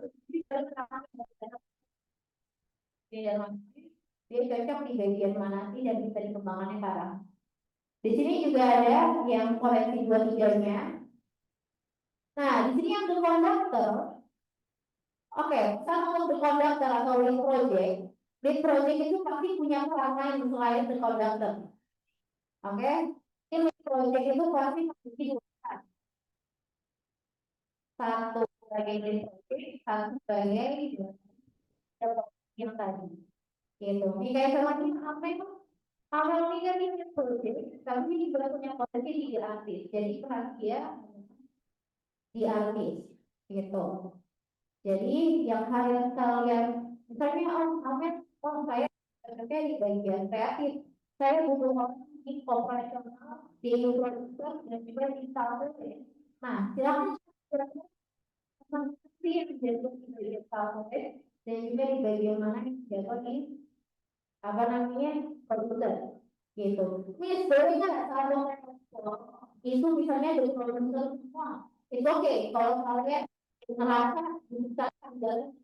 di dalam dia cocok di bagian mana sih dan bisa dikembangkannya sekarang. Di sini juga ada yang potensi 2, 3-nya. Nah, di sini yang konduktor Oke, sama untuk conductor atau lead project itu pasti punya peran lain selain the conductor. Oke, ini lead project itu pasti memiliki dua peran. Satu sebagai lead project, satu sebagai yang tadi. Gitu. Jika informasi apa itu? Awalnya dia lead project, tapi ini juga punya potensi di artis. Jadi peran dia di artis, gitu. Jadi yang harus kalian, misalnya Ahmed, saya kerja di bagian kreatif, saya butuh orang di operasional, di produser dan juga di sales. Nah, silakan mengerti yang jatuh di bagian sales dan juga di bagian mana yang jatuh di apa namanya produser, gitu. Ini sebenarnya kalau itu misalnya dari produser semua, itu oke. Kalau kalian merasa bisa dalam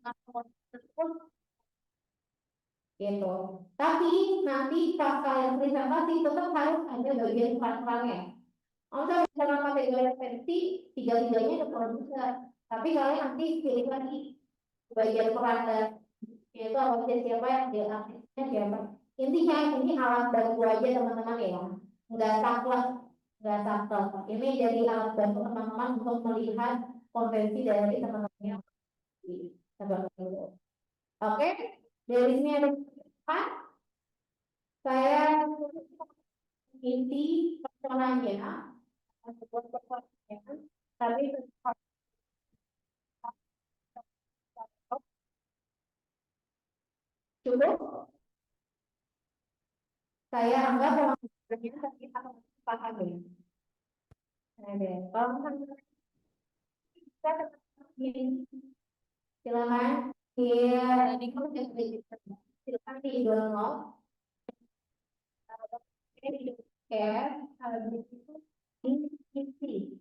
tersebut gitu. Tapi nanti pas kalian presentasi tetap harus ada bagian peran-perannya. Kalau misalnya kategori versi tiga-tiganya itu produser, tapi kalian nanti pilih lagi bagian peran dan yaitu awalnya siapa yang dia artisnya siapa. Intinya ini alat bantu aja teman-teman ya, nggak saklek, nggak saklek. Ini jadi alat bantu teman-teman untuk melihat potensi dari teman-teman. Seperti itu. Oke, dari sini ada apa? Saya inti personanya, tapi cukup. Saya anggap orang tapi akan paham ya. Oke, kalau misalnya silakan. Iya, silakan di download. Share, habis itu isi.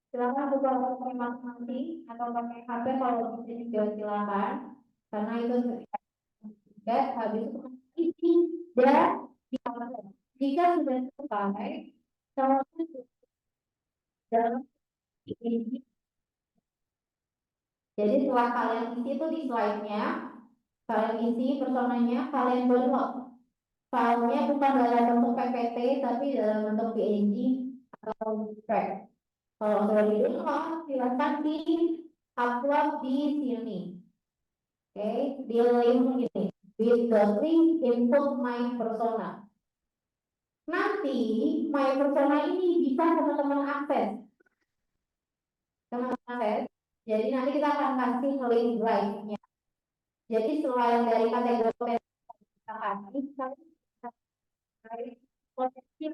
Silakan buka pakai masing-masing atau pakai HP kalau bisa juga silakan. Karena itu juga habis itu isi dan jika sudah selesai, kalau dalam ini. Jadi setelah kalian isi itu di slide-nya, kalian isi personanya, kalian download. Filenya bukan dalam bentuk PPT, tapi dalam bentuk PNG atau JPEG. Kalau sudah di download, silakan di upload di sini. Oke, di link ini. With the link input my persona. Nanti my persona ini bisa teman-teman akses. Teman-teman akses. Jadi nanti kita akan kasih link drive-nya. Jadi selain dari kategori kita kasih, dari potensi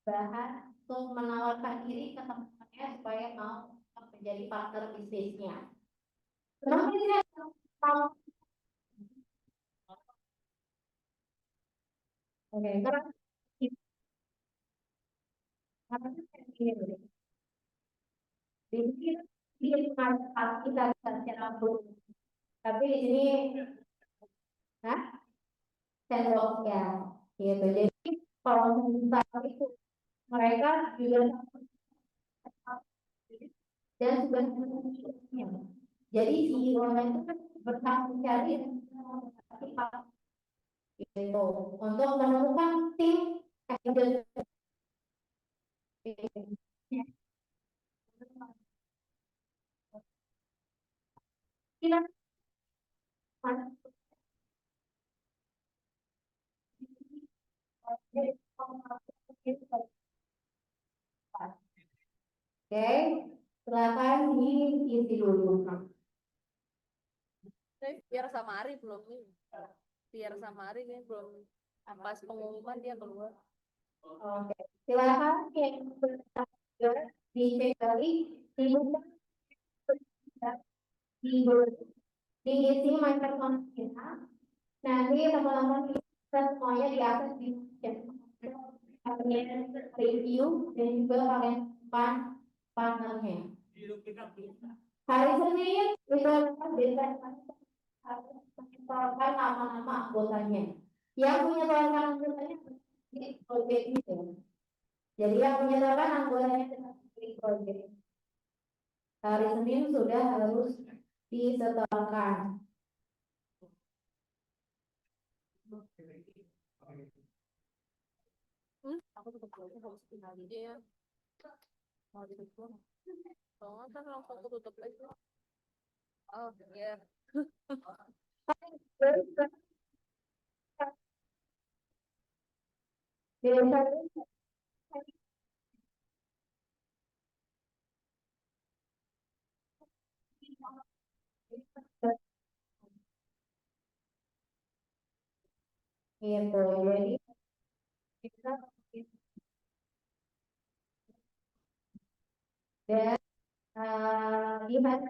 bahan untuk menawarkan diri ke teman-temannya supaya mau menjadi partner bisnisnya. Kenapa tidak tahu? Oke, karena di sini dia kita secara umum, tapi di sini, nah, sendok ya, gitu. Jadi kalau misalnya itu mereka juga dan sudah menemukannya. Jadi si online itu kan berhak mencari gitu untuk menemukan tim agent. Kita oke, silakan diisi dulu. Biar Samari belum nih. Biar Samari nih belum pas pengumuman dia keluar. Oke, silakan yang dicek kali diisi microphone kita. Nanti teman-teman bisa semuanya diakses di chat. Kalian review dan juga kalian partnernya. Hari Senin itu harus menyetorkan nama-nama anggotanya. Yang menyetorkan anggotanya di project itu. Jadi yang menyetorkan anggotanya dengan project. Hari Senin sudah harus disetorkan. Aku tutup dulu, harus tinggal aja ya. Mau ditutup. Oh, kan langsung aku tutup aja. Oh, ya. Gitu. Jadi kita dan di hari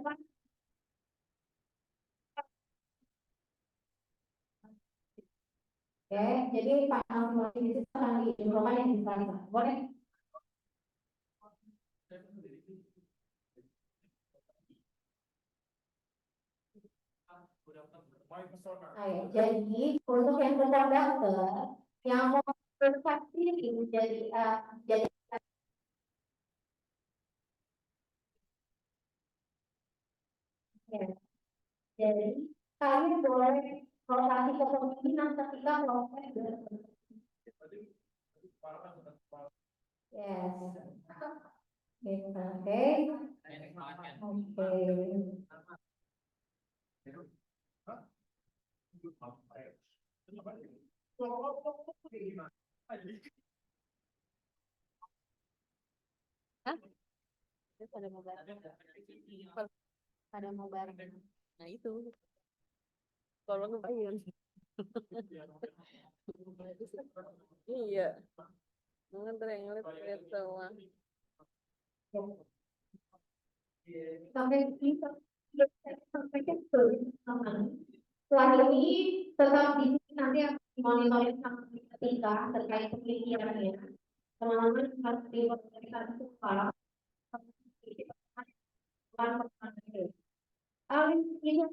Oke, jadi Pak Alfred di situ akan diinfokan yang di sana. Boleh? Ayo, jadi untuk yang terdaftar yang mau bervaksin jadi jadi ya. Jadi kalian boleh rotasi kepemimpinan ketika proses yes. Oke. Oke. Hah? Terus ada mau bareng. Ada mau bareng. Nah itu. Kalau ngebayar. Iya. Mungkin lihat semua. Sampai ini sampaikan ke teman. Setelah ini tetap di sini nanti akan dimonitoring sampai ketika terkait penelitiannya. Teman-teman harus diperhatikan supaya ini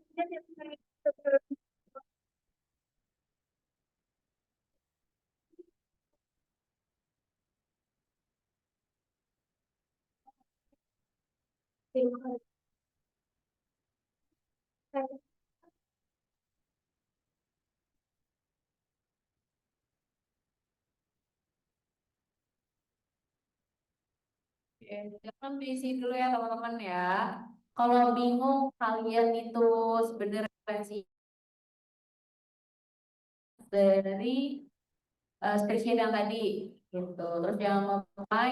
Oke, jangan diisi dulu ya teman-teman ya. Kalau bingung kalian itu sebenarnya referensi dari spreadsheet yang tadi gitu. Terus jangan lupa